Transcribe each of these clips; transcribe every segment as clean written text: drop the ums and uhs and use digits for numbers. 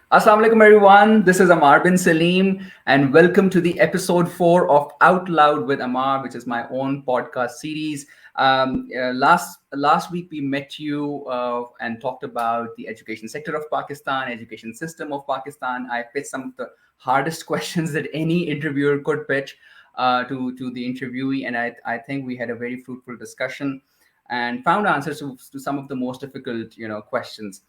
Assalamu alaikum, everyone. This is Ammaar bin Salim, and welcome to the episode 4 of Out Loud with Ammaar, which is my own podcast series. Last week we met you and talked about the education sector of Pakistan, education system of Pakistan. I pitched some of the hardest questions that any interviewer could pitch to the interviewee, and I think we had a very fruitful discussion and found answers to some of the most difficult questions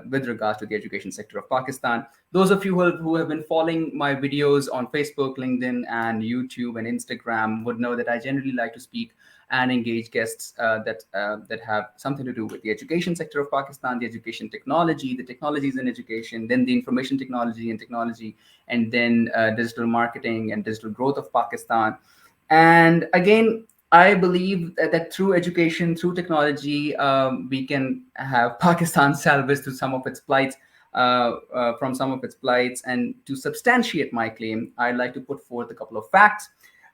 with regards to the education sector of Pakistan. Those of you who have been following my videos on Facebook, LinkedIn, and YouTube and Instagram would know that I generally like to speak and engage guests that have something to do with the education sector of Pakistan, the education technology, the technologies in education, then the information technology, and then digital marketing and digital growth of Pakistan. And again, I believe that through education, through technology, we can have Pakistan salvaged to some of its plights, from some of its plights. And to substantiate my claim, I'd like to put forth a couple of facts.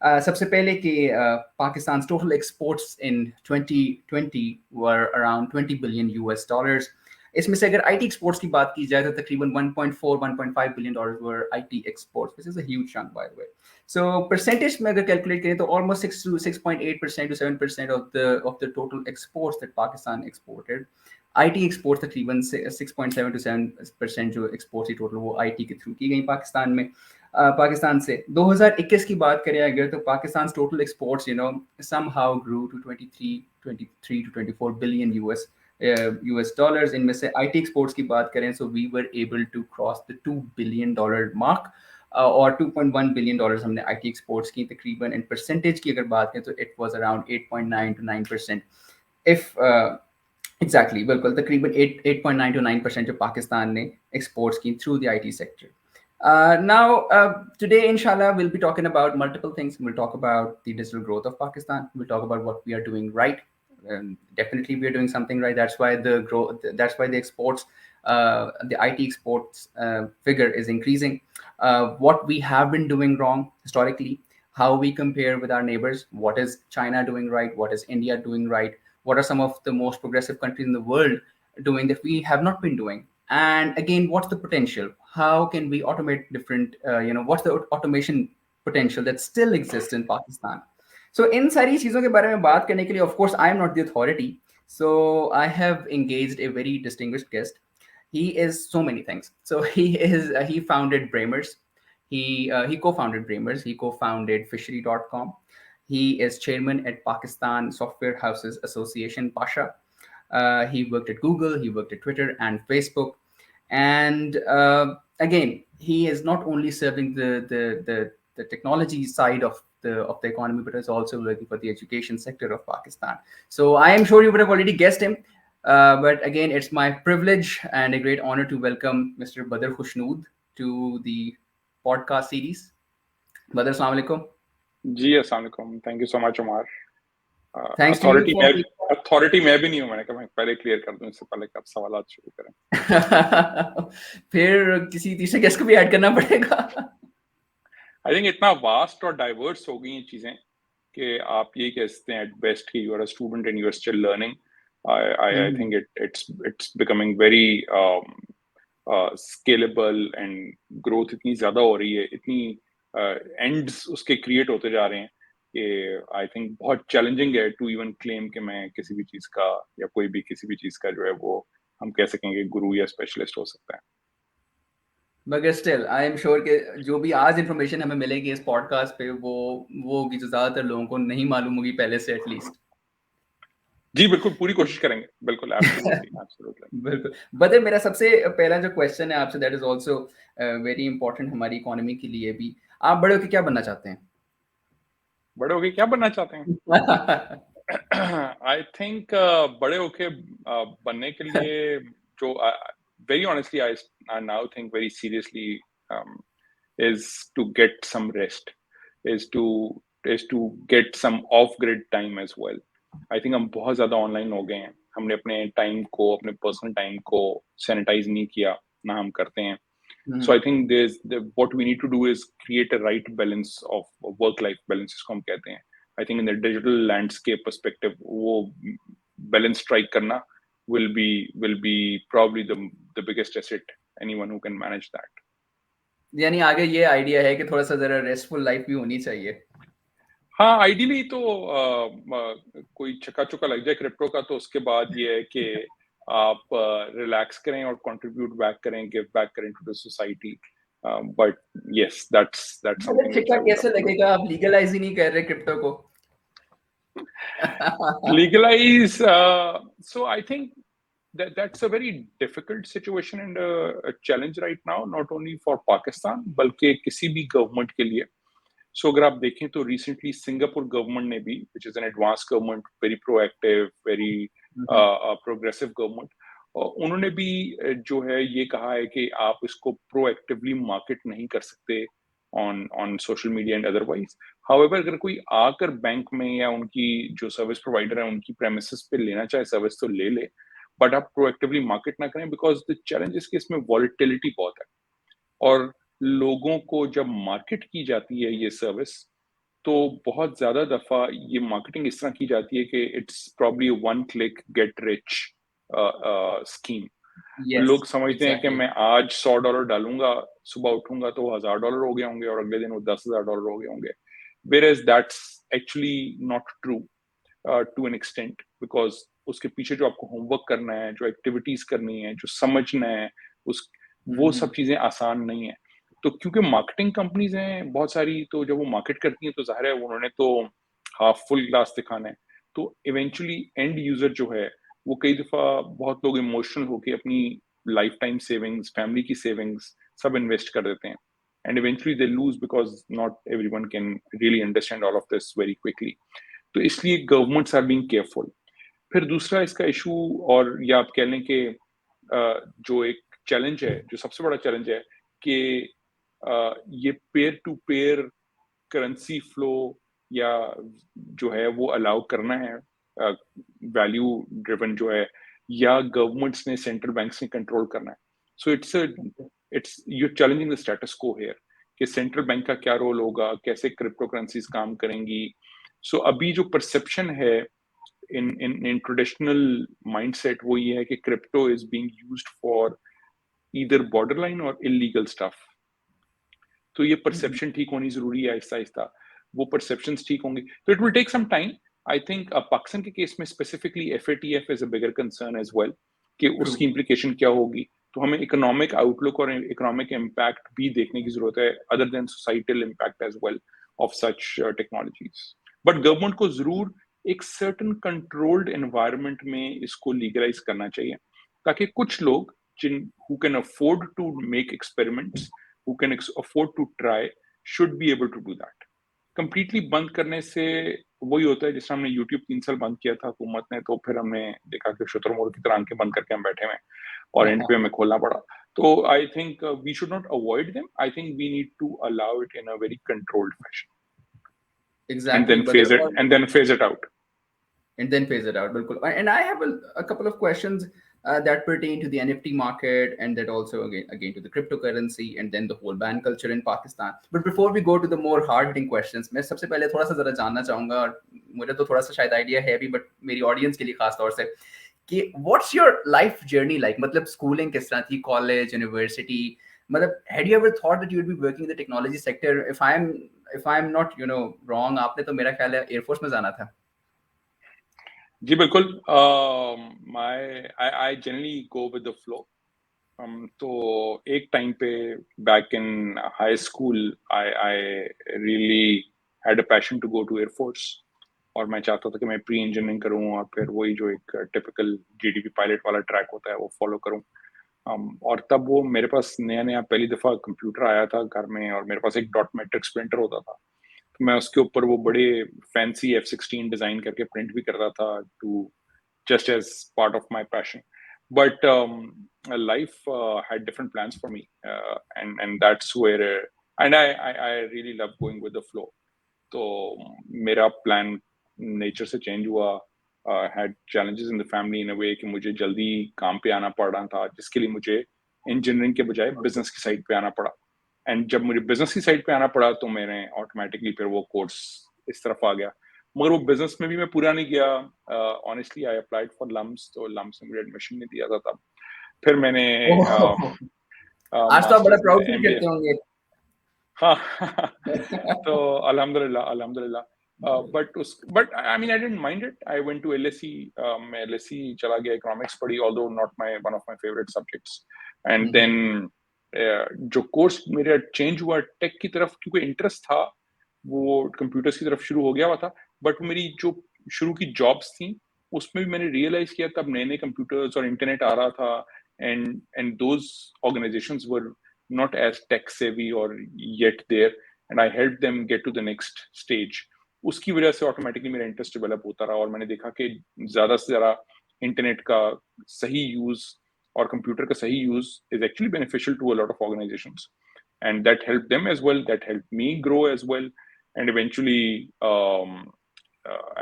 सबसे पहले कि Pakistan's total exports in 2020 were around 20 billion US dollars. इसमें से अगर IT exports की बात की जाए तो तकरीबन 1.4 1.5 billion dollars were IT exports, which is a huge chunk by the way. So percentage में अगर कैलकुलेट करें तो almost 6.8% to 7% of the total exports that Pakistan exported. IT export तकरीबन 6.7 to 7% जो एक्सपोर्ट्स ही टोटल वो आईटी के through की गई पाकिस्तान में. पाकिस्तान से 2021 की बात करें अगर तो Pakistan total exports somehow grew to 23 to 24 billion US dollars. इनमें से आईटी एक्सपोर्ट्स की बात करें so we were able to cross the $2 billion mark, और $2.1 billion हमने आईटी एक्सपोर्ट्स की तकरीबन. इन परसेंटेज की अगर बात करें तो it was around 8.9 to 9%. if Exactly, बिल्कुल तकरीबन 8.9 to 9% जो पाकिस्तान ने एक्सपोर्ट्स की through the IT sector. Today, inshallah, we'll be talking about multiple things. We'll talk about the digital growth of Pakistan. We'll talk about what we are doing right. Definitely, we are doing something right. That's why the growth. That's why the exports, the IT exports figure is increasing. What we have been doing wrong historically, how we compare with our neighbors. What is China doing right? What is India doing right? What are some of the most progressive countries in the world doing that we have not been doing? And again, what's the potential? How can we automate different, what's the automation potential that still exists in Pakistan? So इन सारी चीज़ों के बारे में बात करने के लिए, of course, I am not the authority. So I have engaged a very distinguished guest. He is so many things. So he founded Bramers. He co-founded Bramers. He co-founded Fishery.com. He is chairman at Pakistan Software Houses Association, Pasha. He worked at Google, he worked at Twitter and Facebook. And again, he is not only serving the technology side of the economy, but is also working for the education sector of Pakistan. So I am sure you would have already guessed him. But again, it's my privilege and a great honor to welcome Mr. Badar Khushnood to the podcast series. Badar, assalamu alaikum. जी अस्सलाम वालेकुम. Thank you so much Umar. Thanks to you for authority मैं भी नहीं हूँ. मैंने कहा मैं पहले क्लियर कर दूं इससे पहले कि आप सवालात शुरू करें. फिर किसी तीसरे गेस्ट को भी ऐड करना पड़ेगा. आई थिंक इतना वास्ट और डाइवर्स हो गई ये चीजें कि आप ये कहते हैं एट बेस्ट कि you are a student and you are still learning. I think it's becoming very scalable and growth इतनी ज्यादा हो रही है, इतनी एंड्स उसके क्रिएट होते जा रहे हैं कि आई थिंक बहुत चैलेंजिंग है टू इवन क्लेम कि मैं किसी भी चीज का या कोई भी किसी भी चीज का जो है वो हम कह सकेंगे गुरु या स्पेशलिस्ट हो सकता है. मगर स्टिल आई एम श्योर कि जो भी आज इंफॉर्मेशन हमें मिलेगी इस पॉडकास्ट पे वो होगी जो ज्यादातर लोगों को नहीं मालूम होगी पहले से एटलीस्ट. जी बिल्कुल, पूरी कोशिश करेंगे. बिल्कुल, एब्सोल्युटली. बिल्कुल. बट मेरा सबसे पहला जो क्वेश्चन है आपसे, that is also very important हमारी इकोनॉमी के लिए भी. आप बड़े होकर क्या बनना चाहते हैं? बड़े होके क्या बनना चाहते हैं? आई थिंक बड़े होके बनने के लिए जो very honestly I now think very seriously is to get some rest, is to get some off grid time as well. I think हम बहुत ज्यादा ऑनलाइन हो गए हैं. हमने अपने टाइम को, अपने पर्सनल टाइम को सैनिटाइज नहीं किया, ना हम करते हैं. So I think what we need to do is create a right balance of work-life balance, जिसको हम कहते हैं. I think in the digital landscape perspective, वो balance strike करना will be probably the biggest asset anyone who can manage that. यानी आगे ये idea है कि थोड़ा सा जरा रेस्टफुल लाइफ भी होनी चाहिए. हाँ, आइडियली तो कोई छक्का चौका लग जाए क्रिप्टो का तो उसके बाद ये है कि आप रिलैक्स करें और कंट्रीब्यूट बैक करें, गिव बैक करें to the society. But yes, that's something which छिक्का आई वुड कैसे लव टू लगेगा? आप लीगलाइज ही नहीं कर रहे क्रिप्टो को. legalize. So I think that's a very difficult situation and a challenge right now, not only for Pakistan बल्कि किसी भी गवर्नमेंट के लिए. So अगर आप देखें तो recently सिंगापुर गवर्नमेंट ने भी, which is an advanced government, very proactive, very progressive government, उन्होंने भी जो है ये कहा है कि आप इसको proactively market नहीं कर सकते on social media and otherwise. However, अगर कोई आकर बैंक में या उनकी जो सर्विस प्रोवाइडर है उनकी प्रेमिसेस पे लेना चाहे सर्विस तो ले ले, बट आप प्रोएक्टिवली मार्केट ना करें बिकॉज द चैलेंज इसके इसमें वॉलेटिलिटी बहुत है. और लोगों को जब मार्केट की जाती है ये सर्विस तो बहुत ज्यादा दफा ये मार्केटिंग इस तरह की जाती है कि it's probably one click get rich scheme. लोग समझते हैं कि मैं आज $100 डालूंगा, सुबह उठूंगा तो $1000 हो गए होंगे और अगले दिन वो $10,000 हो गए होंगे. Whereas that's actually not true to an extent because उसके पीछे जो आपको होमवर्क करना है, जो एक्टिविटीज करनी है, जो समझना है, उस वो सब चीजें आसान नहीं है. तो क्योंकि मार्केटिंग कंपनीज हैं बहुत सारी, तो जब वो मार्केट करती हैं तो जाहिर है उन्होंने तो हाफ फुल ग्लास दिखाना है. तो इवेंचुअली एंड यूजर जो है वो कई दफा बहुत लोग इमोशनल होके अपनी लाइफ टाइम सेविंग्स, फैमिली की सेविंग्स सब इन्वेस्ट कर देते हैं and eventually they lose because not everyone can really understand all of this very quickly. तो इसलिए governments are being careful. फिर दूसरा इसका इशू, और या आप कह लें कि जो एक चैलेंज है, जो सबसे बड़ा चैलेंज है कि ये pair to pair currency flow या जो है वो अलाउ करना है, वैल्यू ड्रिवन जो है, या गवर्नमेंट्स ने, सेंट्रल बैंक्स ने कंट्रोल करना है. So it's you challenging the status को हियर कि सेंट्रल बैंक का क्या रोल होगा, कैसे क्रिप्टो करेंसीज काम करेंगी. सो अभी जो परसेप्शन है in traditional mindset वो ये है कि crypto is being used for either borderline or illegal stuff. तो ये परसेप्शन ठीक होनी जरूरी है. आहिस्ता आहिस्ता वो परसेप्शंस ठीक होंगे तो it will take some time. I think Pakistan के केस में specifically FATF is a bigger concern as well कि उसकी इम्प्लीकेशन क्या होगी. तो हमें इकोनॉमिक आउटलुक और इकोनॉमिक इम्पैक्ट भी देखने की जरूरत है other than societal impact as well of such technologies. But government को जरूर एक सर्टन कंट्रोल्ड एनवायरनमेंट में इसको लीगलाइज करना चाहिए ताकि कुछ लोग जिन who can afford to make experiments, who can afford to try should be able to do that. Completely बंद करने से वही होता है जिस हमने YouTube 3 साल बंद किया था हुकूमत ने, तो फिर हमने देखा कि शुतुरमुर्ग की तरह आंखें बंद करके हम बैठे हुए और एंड पे हमें खोलना पड़ा. तो I think we should not avoid them. I think we need to allow it in a very controlled fashion. Exactly, and then phase it out. बिल्कुल. And I have a couple of questions that pertain to the NFT market and that also again to the cryptocurrency and then the whole ban culture in Pakistan. But before we go to the more hard-hitting questions, मैं सबसे पहले थोड़ा सा जरा जानना चाहूँगा, और मुझे तो थोड़ा सा शायद आइडिया है भी, बट मेरी ऑडियंस के लिए खास तौर से कि what's your life journey like, मतलब स्कूलिंग किस तरह थी, कॉलेज, यूनिवर्सिटी, मतलब had you ever thought that you would be working in the technology sector? If I'm not wrong, आपने तो मेरा ख्याल है एयरफोर्स में जाना था. जी बिल्कुल. I generally go with the flow. तो एक टाइम पे back in high school I really had a passion to go to Air Force और मैं चाहता था कि मैं प्री इंजीनियरिंग करूं और फिर वही जो एक टिपिकल GDP पायलट वाला ट्रैक होता है वो फॉलो करूं. और तब वो मेरे पास नया नया पहली दफा कंप्यूटर आया था घर में और मेरे पास एक डॉट मैट्रिक्स प्रिंटर होता था. तो मैं उसके ऊपर वो बड़े फैंसी F-16 डिजाइन करके प्रिंट भी करता था to just as part of my passion. But life had different plans for me, and that's where and I really love going with the flow. So मेरा plan nature से change हुआ. Had challenges in the family in a way कि मुझे जल्दी काम पे आना पड़ रहा था जिसके लिए मुझे इंजीनियरिंग के बजाय बिजनेस की साइड पे आना पड़ा. एंड जब मुझे बिजनेस की साइड पे आना पड़ा तो मैंने ऑटोमेटिकली फिर वो कोर्स इस तरफ आ गया. मगर वो बिजनेस में भी मैं पूरा नहीं किया. Honestly I applied for LUMS, तो लम्स में मुझे एडमिशन नहीं दिया था तब. फिर मैंने आज तो आप बड़ा मास्टर्स में प्राउड फील एमबीए। करते होंगे। हाँ तो अल्हम्दुलिल्लाह अल्हम्दुलिल्लाह but I mean I didn't mind it. I went to LSE, मैं एलएसई चला गया, इकोनॉमिक्स पढ़ी, although not my one of my favourite subjects. And then जो कोर्स मेरा चेंज हुआ टेक की तरफ, क्योंकि इंटरेस्ट था वो कंप्यूटर्स की तरफ शुरू हो गया हुआ था। बट मेरी जो शुरू की जॉब्स थी उसमें भी मैंने रियलाइज किया तब नए नए कंप्यूटर्स और इंटरनेट आ रहा था, and those organisations were not as tech savvy or yet there, and I helped them get to the next stage. उसकी वजह से ऑटोमेटिकली मेरा इंटरेस्ट डेवलप होता रहा, और मैंने देखा कि ज्यादा से ज्यादा इंटरनेट का सही यूज और कंप्यूटर का सही use is actually beneficial to a lot of organisations, and that helped them as well, that helped me grow as well, and eventually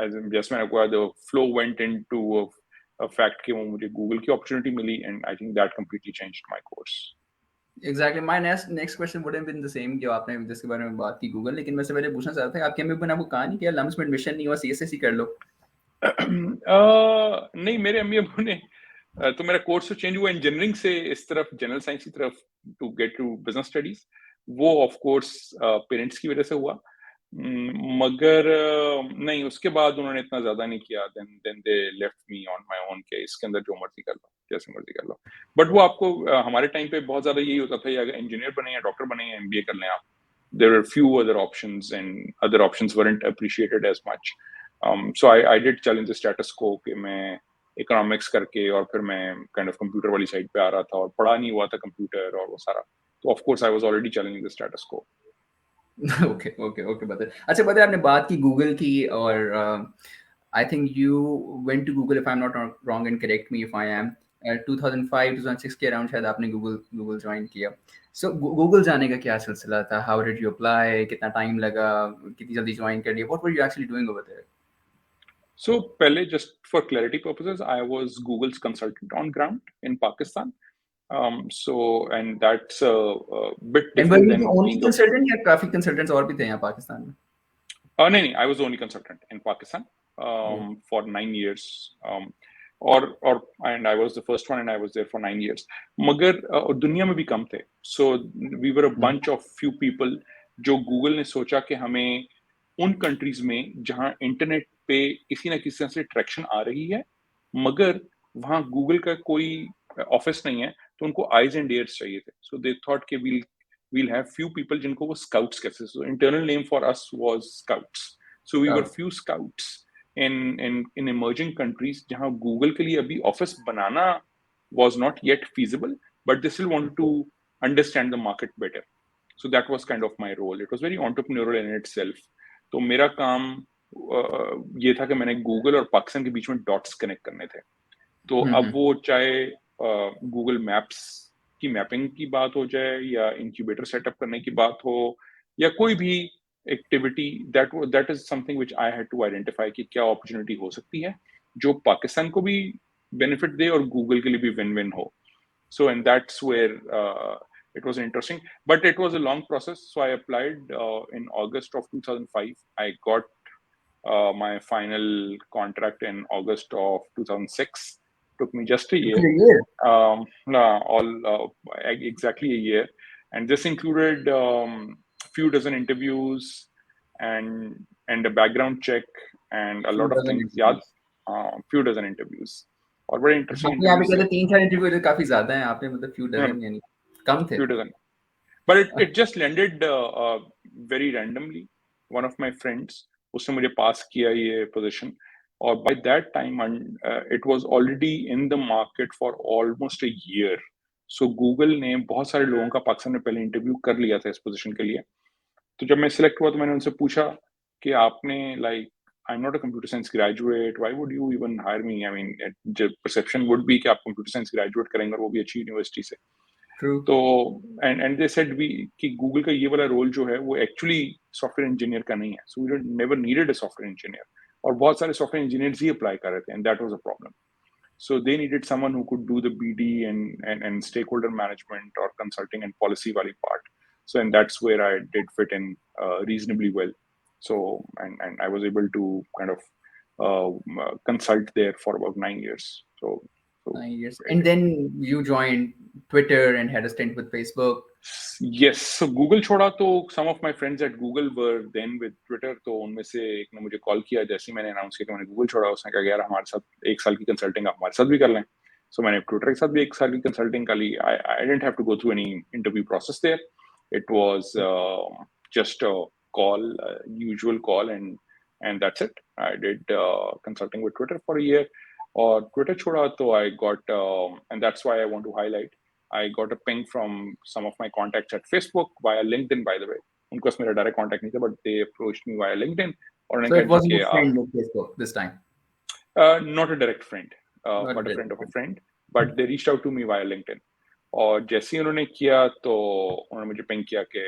as in just मैंने कहा the flow went into a fact कि वो मुझे Google की opportunity मिली, and I think that completely changed my course. Exactly my next question would have been the same कि आपने जिसके बारे में बात की गूगल, लेकिन मैं से पहले पूछना चाहता था आपके एमबीए में आपको कहा नहीं कि लम्स में एडमिशन नहीं हुआ, सीएसएस ही कर लो? नहीं, मेरे अम्मी अब्बू ने तो मेरा कोर्स तो चेंज हुआ इंजीनियरिंग से इस तरफ जनरल साइंस की तरफ to get to business studies. वो ऑफ कोर्स पेरेंट्स की वजह से हुआ, मगर नहीं, उसके बाद उन्होंने इतना ज्यादा नहीं किया। Then they left me on my own के इसके अंदर जो मर्जी कर लो, जैसे मर्जी कर लो। बट वो आपको हमारे टाइम पे बहुत ज्यादा यही होता था, या अगर इंजीनियर बने या डॉक्टर बने या एमबीए कर लें आप, there are few other options and other options weren't appreciated as much. So I did challenge the status quo कि मैं इकोनॉमिक्स करके और फिर मैं काइंड ऑफ कंप्यूटर वाली साइड पे आ रहा था, और पढ़ा नहीं हुआ था कंप्यूटर और वो सारा, तो of course I was already challenging the status quo. Okay okay okay Badar. अच्छा बदर, आपने बात की गूगल की, और I think you went to Google, if I am not wrong and correct me if I am, 2005 2006 के अराउंड शायद आपने Google Google join किया। सो गूगल जाने का क्या सिलसिला था? How did you apply? कितना टाइम लगा? कितनी जल्दी ज्वाइन कर लिया? What were you actually doing over there? So पहले, just for clarity purposes, I was Google's consultant on ground in Pakistan. So and that's a bit and were different you the than only being a consultant या काफी consultants और भी थे यहाँ पाकिस्तान में? नहीं, I was the only consultant in Pakistan Oh. for 9 years. और and I was the first one, and I was there for 9 years. मगर दुनिया में भी कम थे, so we were a bunch of few people जो गूगल ने सोचा कि हमें उन कंट्रीज में जहां इंटरनेट पे किसी ना किसी तरह से ट्रैक्शन आ रही है, मगर वहां गूगल का कोई ऑफिस नहीं है, तो उनको आइज एंड ears चाहिए थे। सो दे थॉट कि we'll have few people जिनको वो scouts कहते थे। So internal name for us was scouts. So we were Oh. few scouts in emerging countries जहां गूगल के लिए अभी office banana was not yet feasible, but they still wanted to understand the market better. So that was kind of my role. It was very entrepreneurial in itself. तो मेरा काम ये था कि मैंने गूगल और पाकिस्तान के बीच में डॉट्स कनेक्ट करने थे। तो अब वो चाहे गूगल मैप्स की मैपिंग की बात हो जाए, या इंक्यूबेटर सेटअप करने की बात हो, या कोई भी activity, that is something which I had to identify कि क्या अपॉर्चुनिटी हो सकती है जो पाकिस्तान को भी बेनिफिट दे और गूगल के लिए भी विन विन हो। So and that's where it was interesting, but it was a long process. So I applied in August of 2005. I got my final contract in August of 2006. Took me just a year. No, exactly a year, and this included few dozen interviews and a background check and a lot of things. Yeah, few dozen interviews. और बड़े interesting यहाँ पे interviews थे। कहते 3-4 interview काफी ज्यादा हैं, आपने मतलब फ्यू डजन यानी कम थे। Few dozen. But it just landed very randomly. One of my friends, उसने मुझे पास किया ये position, और by that time it was already in the market for almost a year. So Google ने बहुत सारे लोगों का पाकिस्तान में पहले इंटरव्यू कर लिया था इस पोजीशन के लिए। तो जब मैं सिलेक्ट हुआ तो मैंने उनसे पूछा कि आपने I'm not a computer science graduate. Why would you even hire me? I mean, the perception would be कि आप computer science graduate करेंगे और वो भी अच्छी यूनिवर्सिटी से। True. तो एंड दे सेड वी कि गूगल का ये वाला रोल जो है वो एक्चुअली सॉफ्टवेयर इंजीनियर का नहीं है। So we never needed a software engineer, और बहुत सारे सॉफ्टवेयर इंजीनियर्स ही अप्लाई कर रहे थे, and that was a problem. So they needed someone who could do the BD and stakeholder management or consulting and policy wali part. So and that's where I did fit in reasonably well. So and I was able to kind of consult there for about 9 years. So So 9 years. very And late. then you joined Twitter and had a stint with Facebook. Yes, so Google छोड़ा तो some of my friends at Google were then with Twitter, तो उनमें से एक ने मुझे call किया जैसे ही मैंने अनाउंस किया कि मैंने Google छोड़ा, उसने कहा यार हमारे साथ एक साल की कंसल्टिंग आप हमारे साथ भी कर लें. So मैंने Twitter के साथ भी एक साल की कंसल्टिंग कर ली. I didn't have to go through any interview process there. It was just a call, usual call, and that's it. I did consulting with Twitter for a year. और Twitter छोड़ा तो I got and that's why I want to highlight. I got a ping from some of my contacts at Facebook via LinkedIn, by the way. उनको मेरा direct contact नहीं था, but they approached me via LinkedIn. और उन्होंने So it कहा जी wasn't कि a friend of Facebook this time. not a direct friend, Not a but a direct friend of a friend. friend. But they reached out to me via LinkedIn. और जैसे ही उन्होंने किया तो उन्होंने मुझे ping किया कि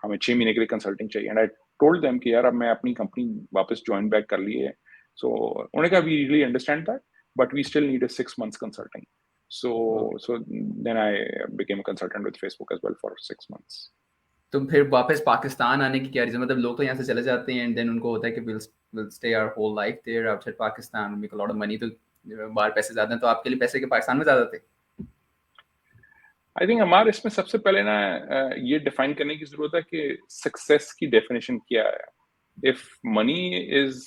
हमें 6 महीने के लिए कंसल्टिंग चाहिए. एंड आई टोल्ड देम कि यार अब मैं अपनी कंपनी वापस ज्वाइन बैक कर ली है. सो उन्होंने कहा we really understand that, but we still need a 6 months consulting. So Okay. so then I became a consultant with Facebook as well for 6 months. तो फिर वापस पाकिस्तान आने की क्या रीजन, मतलब लोग तो यहाँ से चले जाते हैं एंड देन उनको होता है कि will stay our whole life there outside Pakistan, make a lot of money, तो बाहर पैसे ज्यादा हैं, तो आपके लिए पैसे के पाकिस्तान में ज्यादा थे? आई थिंक हमारे इसमें सबसे पहले ना ये डिफाइन करने की जरूरत है कि सक्सेस की डेफिनेशन क्या है. If money is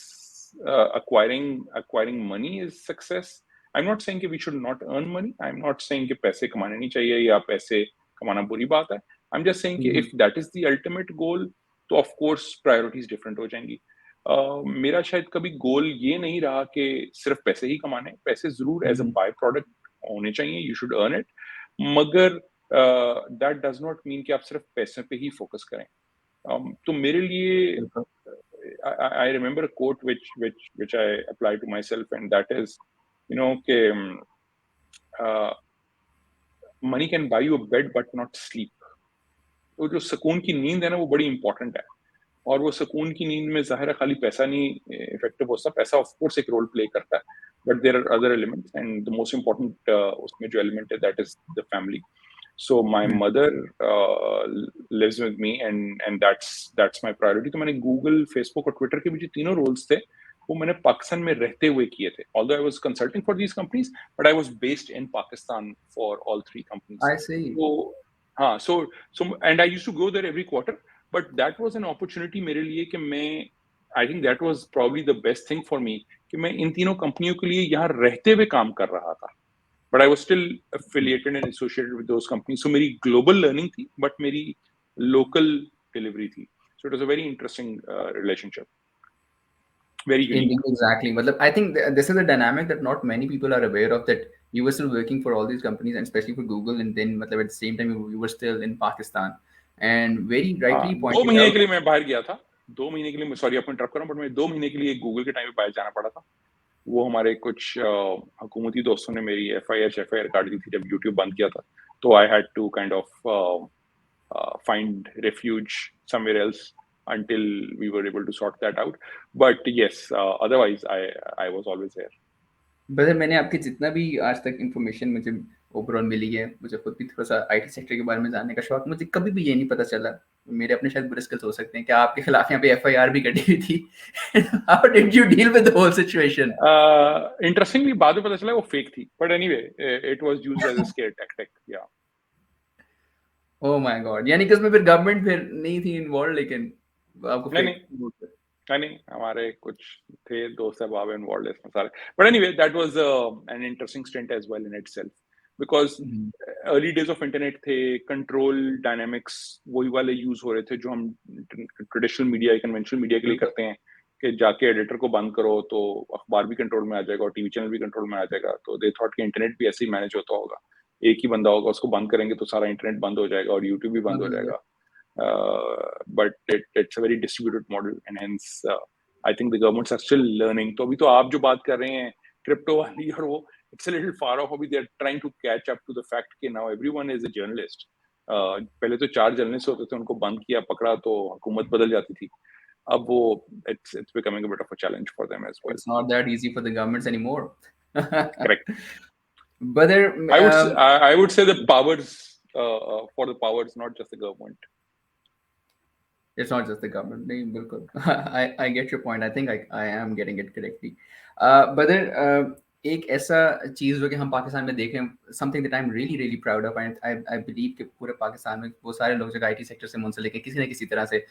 acquiring money is success. I'm not saying कि we should not earn money. I'm not saying कि पैसे कमाने नहीं चाहिए या पैसे कमाना बुरी बात है. I'm just saying कि if that is the ultimate goal, तो of course priorities different हो जाएंगी. मेरा शायद कभी गोल ये नहीं रहा कि सिर्फ पैसे ही कमाने. पैसे जरूर एज अ बाय प्रोडक्ट होने चाहिए. You should earn it. मगर दैट डज नॉट मीन कि आप सिर्फ पैसे पे ही फोकस करें. तो मेरे लिए बिल्कुल. I remember a quote which I apply to myself, and that is, कि money can buy you a bed but not sleep. तो जो सुकून की नींद है ना वो बड़ी इंपॉर्टेंट है. और वो सुकून की नींद में ज़ाहिर है खाली पैसा नहीं इफेक्टिव होता. पैसा ऑफ कोर्स एक रोल प्ले करता है, but there are other elements and the most important उसमें जो एलिमेंट है that is the family. So my mother lives with me, and that's my priority. तो मैंने Google, Facebook और Twitter के भी जो तीनों रोल्स थे वो मैंने पाकिस्तान में रहते हुए किए थे. Although I was consulting for these companies, but I was based in Pakistan for all three companies. I see. So हाँ, so and I used to go there every quarter, but that was an opportunity मेरे लिए कि मैं I think that was probably the best thing for me कि मैं इन तीनों कंपनियों के लिए यहाँ रहते हुए काम कर रहा था. But I was still affiliated and associated with those companies. So मेरी global learning थी, but मेरी local delivery थी. So it was a very interesting relationship. Very unique. Exactly. मतलब I think this is a dynamic that not many people are aware of, that you were still working for all these companies and especially for Google, and then मतलब at the same time you were still in Pakistan, and very हाँ, rightly 2 महीने pointed के out. लिए मैं बाहर गया था. 2 महीने के लिए, सॉरी आपको इंटरप्ट कर रहा हूँ, बट मैं 2 महीने के लिए गूगल के टाइम पे बाहर जाना पड़ा था. वो हमारे कुछ हुकूमती दोस्तों ने मेरी एफआईआर काट दी थी जब यूट्यूब बंद किया था. तो I had to kind of find refuge somewhere else until we were able to sort that out. But yes, otherwise I was always here. Brother, मैंने आपके जितना भी आज तक इन्फॉर्मेशन मुझे ओवरऑल मिली है, मुझे खुद भी थोड़ा सा आईटी सेक्टर के बारे में जानने का शौक, मुझे कभी भी ये नहीं पता चला, मेरे अपने शायद बुरे स्किल्स हो सकते हैं, क्या आपके खिलाफ यहाँ पे एफआईआर भी कटी हुई थी? How did you deal with the whole situation? Interestingly, बाद में पता चला वो फेक थी. But anyway, it was used as a scare tactic. Yeah. Oh my God, यानी कि उसमें फिर गवर्नमेंट फिर नहीं थी इन्वॉल्व, लेकिन आपको नहीं फेक? नहीं नहीं, हमारे कुछ थे दोस्त अब इन्वॉल्व इसमें सारे. But anyway that was an interesting stint as well in itself, because early days of internet थे. कंट्रोल डायनामिक्स वही वाले यूज हो रहे थे जो हम ट्रेडिशनल मीडिया, कन्वेंशनल मीडिया के लिए करते हैं कि जाके एडिटर को बंद करो तो अखबार भी कंट्रोल में आ जाएगा और टीवी चैनल भी कंट्रोल में आ जाएगा. तो दे थॉट कि इंटरनेट भी ऐसे ही मैनेज होता होगा. एक ही बंदा होगा, उसको बंद करेंगे तो सारा इंटरनेट बंद हो जाएगा और यूट्यूब भी बंद हो जाएगा. But it's a very distributed model, and hence I think the governments are still learning. तो अभी तो आप जो बात कर रहे हैं क्रिप्टो वाली और वो, it's a little far off. अभी they are trying to catch up to the fact कि now everyone is a journalist. पहले तो 4 जर्नलिस्ट होते थे, उनको बंद किया पकड़ा तो हुकूमत बदल जाती थी. अब वो it's becoming a bit of a challenge for them as well. It's not that easy for the governments anymore. Correct. But I would say the powers for the powers, not just the government. It's not just the government. नहीं, बिल्कुल. I get your point. I think I am getting it correctly. But then एक ऐसा चीज़ जो कि हम पाकिस्तान में देख रहे हैं, something that I am really really proud of, and I believe कि पूरे पाकिस्तान में वो सारे लोग जो आईटी सेक्टर से मुंसलिक हैं किसी न किसी तरह से,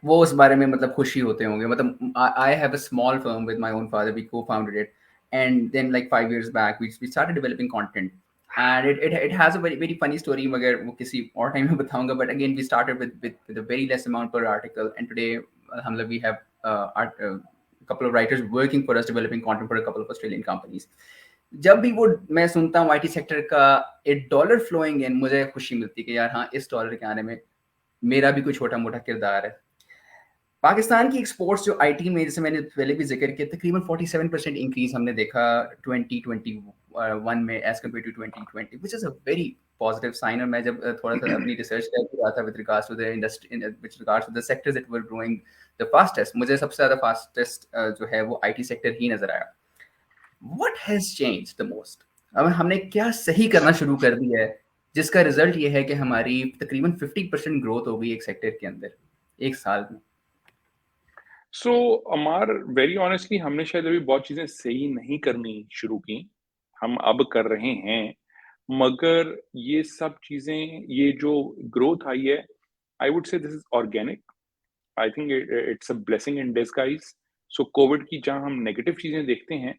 वो उस बारे में मतलब खुशी होते होंगे. मतलब I have a small firm with my own father, we co-founded it, and then like 5 years back we started developing content, and it has a very funny story, मगर वो किसी और टाइम में बताऊंगा. But again we started with a very less amount per article, and today alhamdulillah we have a couple of writers working for us developing content for a couple of Australian companies. जब भी वो मैं सुनता हूँ IT sector का एक dollar flowing in, मुझे खुशी मिलती है कि यार हाँ, इस डॉलर के आने में मेरा भी कोई छोटा मोटा किरदार है. पाकिस्तान की एक्सपोर्ट्स जो आईटी में, जैसे मैंने पहले भी जिक्र किया, तकरीबन 47% इंक्रीज हमने देखा 2021 में as compared to 2020, which is a very positive sign. और मैं जब थोड़ा सा अपनी रिसर्च कर रहा था with regards to the industry, with regards to the sectors that were growing the fastest, मुझे सबसे ज़्यादा फास्टेस्ट जो है वो आईटी सेक्टर ही नज़र आया. What has changed the most? अब हमने क्या सही करना शुरू कर दिया है जिसका रिजल्ट ये है कि हमारी तकरीबन 50% ग्रोथ हो गई एक सेक्टर के अंदर एक साल में? सो अमार, वेरी ऑनेस्टली हमने शायद अभी बहुत चीजें सही नहीं करनी शुरू की, हम अब कर रहे हैं. मगर ये सब चीजें, ये जो ग्रोथ आई है, I would say this is organic. I think it's a blessing in disguise. So Covid की जहां हम नेगेटिव चीजें देखते हैं,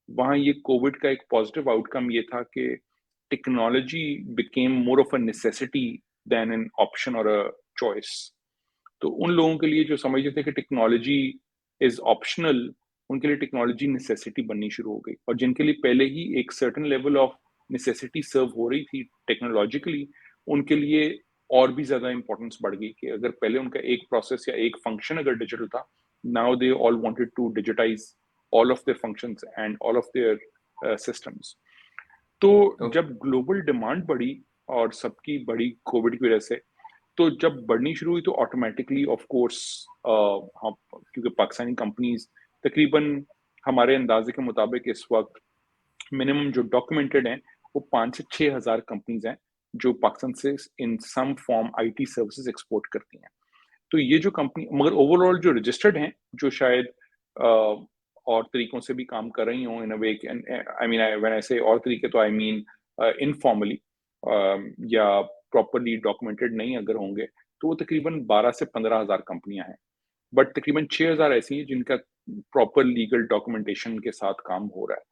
वहां ये कोविड का एक पॉजिटिव आउटकम ये था कि technology became more of a necessity than an option और अ चॉइस. तो उन लोगों के लिए जो समझते थे कि टेक्नोलॉजी इज ऑप्शनल, उनके लिए टेक्नोलॉजी नेसेसिटी बननी शुरू हो गई. और जिनके लिए पहले ही एक सर्टेन लेवल ऑफ नेसेसिटी सर्व हो रही थी टेक्नोलॉजिकली, उनके लिए और भी ज्यादा इंपॉर्टेंस बढ़ गई कि अगर पहले उनका एक प्रोसेस या एक फंक्शन अगर डिजिटल था, now they all wanted to digitise all of their functions and all of their systems. तो जब ग्लोबल डिमांड बढ़ी और सबकी बढ़ी कोविड की वजह से, तो जब बढ़नी शुरू हुई तो ऑटोमेटिकली ऑफ कोर्स हम, क्योंकि पाकिस्तानी कंपनीज तकरीबन हमारे अंदाजे के मुताबिक इस वक्त मिनिमम जो डॉक्यूमेंटेड हैं वो 5 से 6 हज़ार कंपनीज हैं जो पाकिस्तान से in some form IT services export करती हैं. तो ये जो कंपनी, मगर ओवरऑल जो रजिस्टर्ड हैं, जो शायद और तरीकों से भी काम कर रही हों इन अ वे, आई मीन व्हेन आई से और तरीके तो आई मीन इनफॉर्मली या प्रॉपरली डॉक्यूमेंटेड नहीं अगर होंगे, तो वो तकरीबन 12 से 15 हज़ार कंपनियां हैं. बट तकरीबन 6 हज़ार ऐसी हैं जिनका प्रॉपर लीगल डॉक्यूमेंटेशन के साथ काम हो रहा है.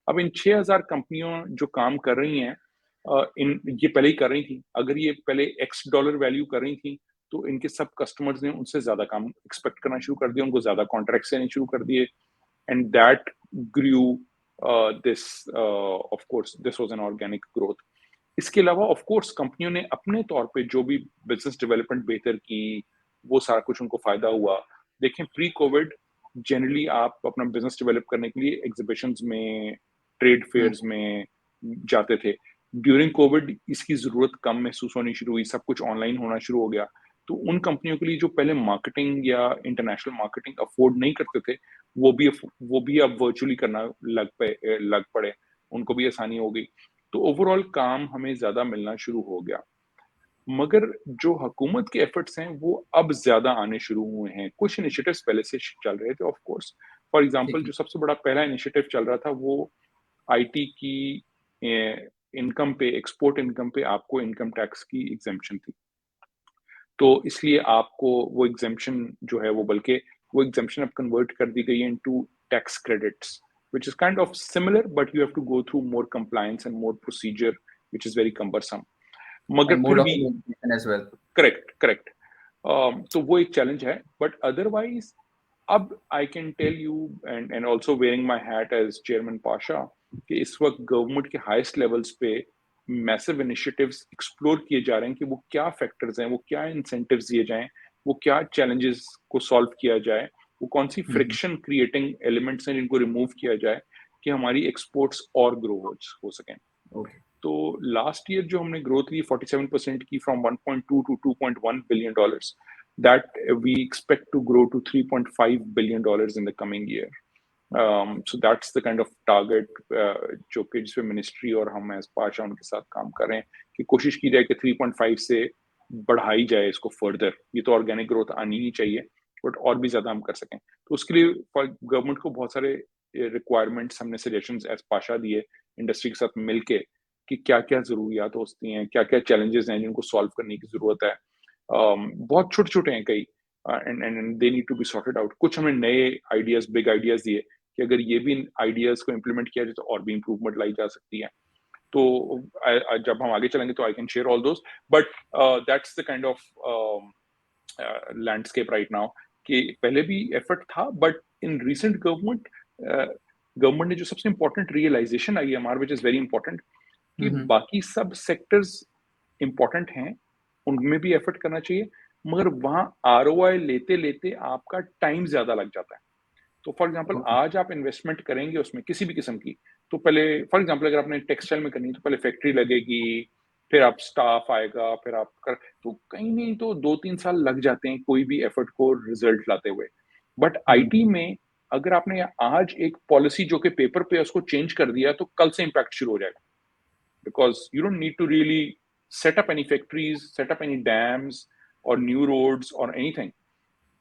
अब इन 6 हज़ार कंपनियों जो काम कर रही हैं, इन ये पहले ही कर रही थी, अगर ये पहले एक्स डॉलर वैल्यू कर रही थी, तो इनके सब कस्टमर्स ने उनसे ज्यादा काम एक्सपेक्ट करना शुरू कर दिया, उनको ज्यादा कॉन्ट्रैक्ट देने शुरू कर दिए, and that grew this. Of course this was an organic growth. इसके अलावा ऑफ कोर्स कंपनियों ने अपने तौर पे जो भी बिजनेस डेवलपमेंट बेहतर की, वो सारा कुछ उनको फायदा हुआ. देखें, प्री कोविड जनरली आप अपना बिजनेस डेवलप करने के लिए एग्जीबिशंस में, ट्रेड फेयर्स में जाते थे. ड्यूरिंग कोविड इसकी जरूरत कम महसूस होनी शुरू हुई, सब कुछ ऑनलाइन होना शुरू हो गया. तो उन कंपनियों के लिए जो पहले मार्केटिंग या इंटरनेशनल मार्केटिंग अफोर्ड नहीं करते थे, वो भी अब वर्चुअली करना लग पड़े, उनको भी आसानी हो गई. तो ओवरऑल काम हमें ज्यादा मिलना शुरू हो गया. मगर जो हुकूमत के एफर्ट्स हैं वो अब ज्यादा आने शुरू हुए हैं. कुछ इनिशिएटिव्स पहले से चल रहे थे ऑफ कोर्स. फॉर एग्जांपल, ठीक है. जो सबसे बड़ा पहला इनिशिएटिव चल रहा था वो आईटी की इनकम पे, एक्सपोर्ट इनकम पे आपको इनकम टैक्स की एग्जेम्पशन थी. तो इसलिए आपको वो एग्जेम्पशन जो है, वो बल्कि वो एग्जेम्पशन अब कन्वर्ट कर दी गई है into tax credits, which is kind of similar, but you have to go through more compliance and more procedure, which is very cumbersome. मगर And more फिर भी documentation as well. Correct correct. तो वो एक challenge है, but otherwise अब I can tell you, and also wearing my hat as chairman PASHA, कि इस वक्त गवर्नमेंट के हाईएस्ट लेवल्स पे मैसिव इनिशिएटिव्स एक्सप्लोर किए जा रहे हैं कि वो क्या फैक्टर्स हैं, वो क्या इंसेंटिव्स दिए जाएं, वो क्या चैलेंजेस को सॉल्व किया जाए, वो कौन सी फ्रिक्शन क्रिएटिंग एलिमेंट्स हैं जिनको रिमूव किया जाए कि हमारी एक्सपोर्ट्स और ग्रो हो सकें. Okay. तो लास्ट ईयर जो हमने ग्रोथ ली 47% की, from 1.2 to 2.1 billion dollars, that we expect to grow to 3.5 billion dollars in the coming year. So that's the kind of target जो कि जिसपे मिनिस्ट्री और हम एज पाशा उनके साथ काम कर रहे हैं कि कोशिश की जाए कि 3.5 से बढ़ाई जाए इसको फर्दर. ये तो ऑर्गेनिक ग्रोथ आनी ही चाहिए, बट और भी ज्यादा हम कर सकें. तो उसके लिए गवर्नमेंट को बहुत सारे रिक्वायरमेंट्स हमने सजेशंस एज पाशा दिए इंडस्ट्री के साथ मिलके कि क्या क्या जरूरियात होती हैं, क्या क्या चैलेंजेस हैं जिनको सॉल्व करने की जरूरत है। बहुत छोटे छोटे हैं कई, and they need to be sorted out. कुछ हमें नए आइडियाज, बिग आइडियाज दिए कि अगर ये भी आइडियाज को इम्प्लीमेंट किया जाए तो और भी इम्प्रूवमेंट लाई जा सकती है। तो जब हम आगे चलेंगे तो I can share all those, but that's the kind of landscape right now कि पहले भी एफर्ट था, बट इन रिसेंट गवर्नमेंट ने जो सबसे इंपॉर्टेंट रियलाइजेशन आई है हमारे, विच इज वेरी इंपॉर्टेंट, कि बाकी सब सेक्टर्स इंपॉर्टेंट हैं, उनमें भी एफर्ट करना चाहिए, मगर वहां आरओआई लेते लेते आपका टाइम ज्यादा लग जाता है। तो फॉर एग्जांपल आज आप इन्वेस्टमेंट करेंगे उसमें किसी भी किस्म की, तो पहले फॉर एग्जांपल अगर आपने टेक्सटाइल में करनी है तो पहले फैक्ट्री लगेगी, फिर आप स्टाफ आएगा, फिर आप तो कहीं नहीं तो 2-3 साल लग जाते हैं कोई भी एफर्ट को रिजल्ट लाते हुए। बट आईटी में अगर आपने आज एक पॉलिसी जो कि पेपर पे उसको चेंज कर दिया तो कल से इम्पैक्ट शुरू हो जाएगा, because you don't need to really set up any factories, set up any dams or new roads or anything.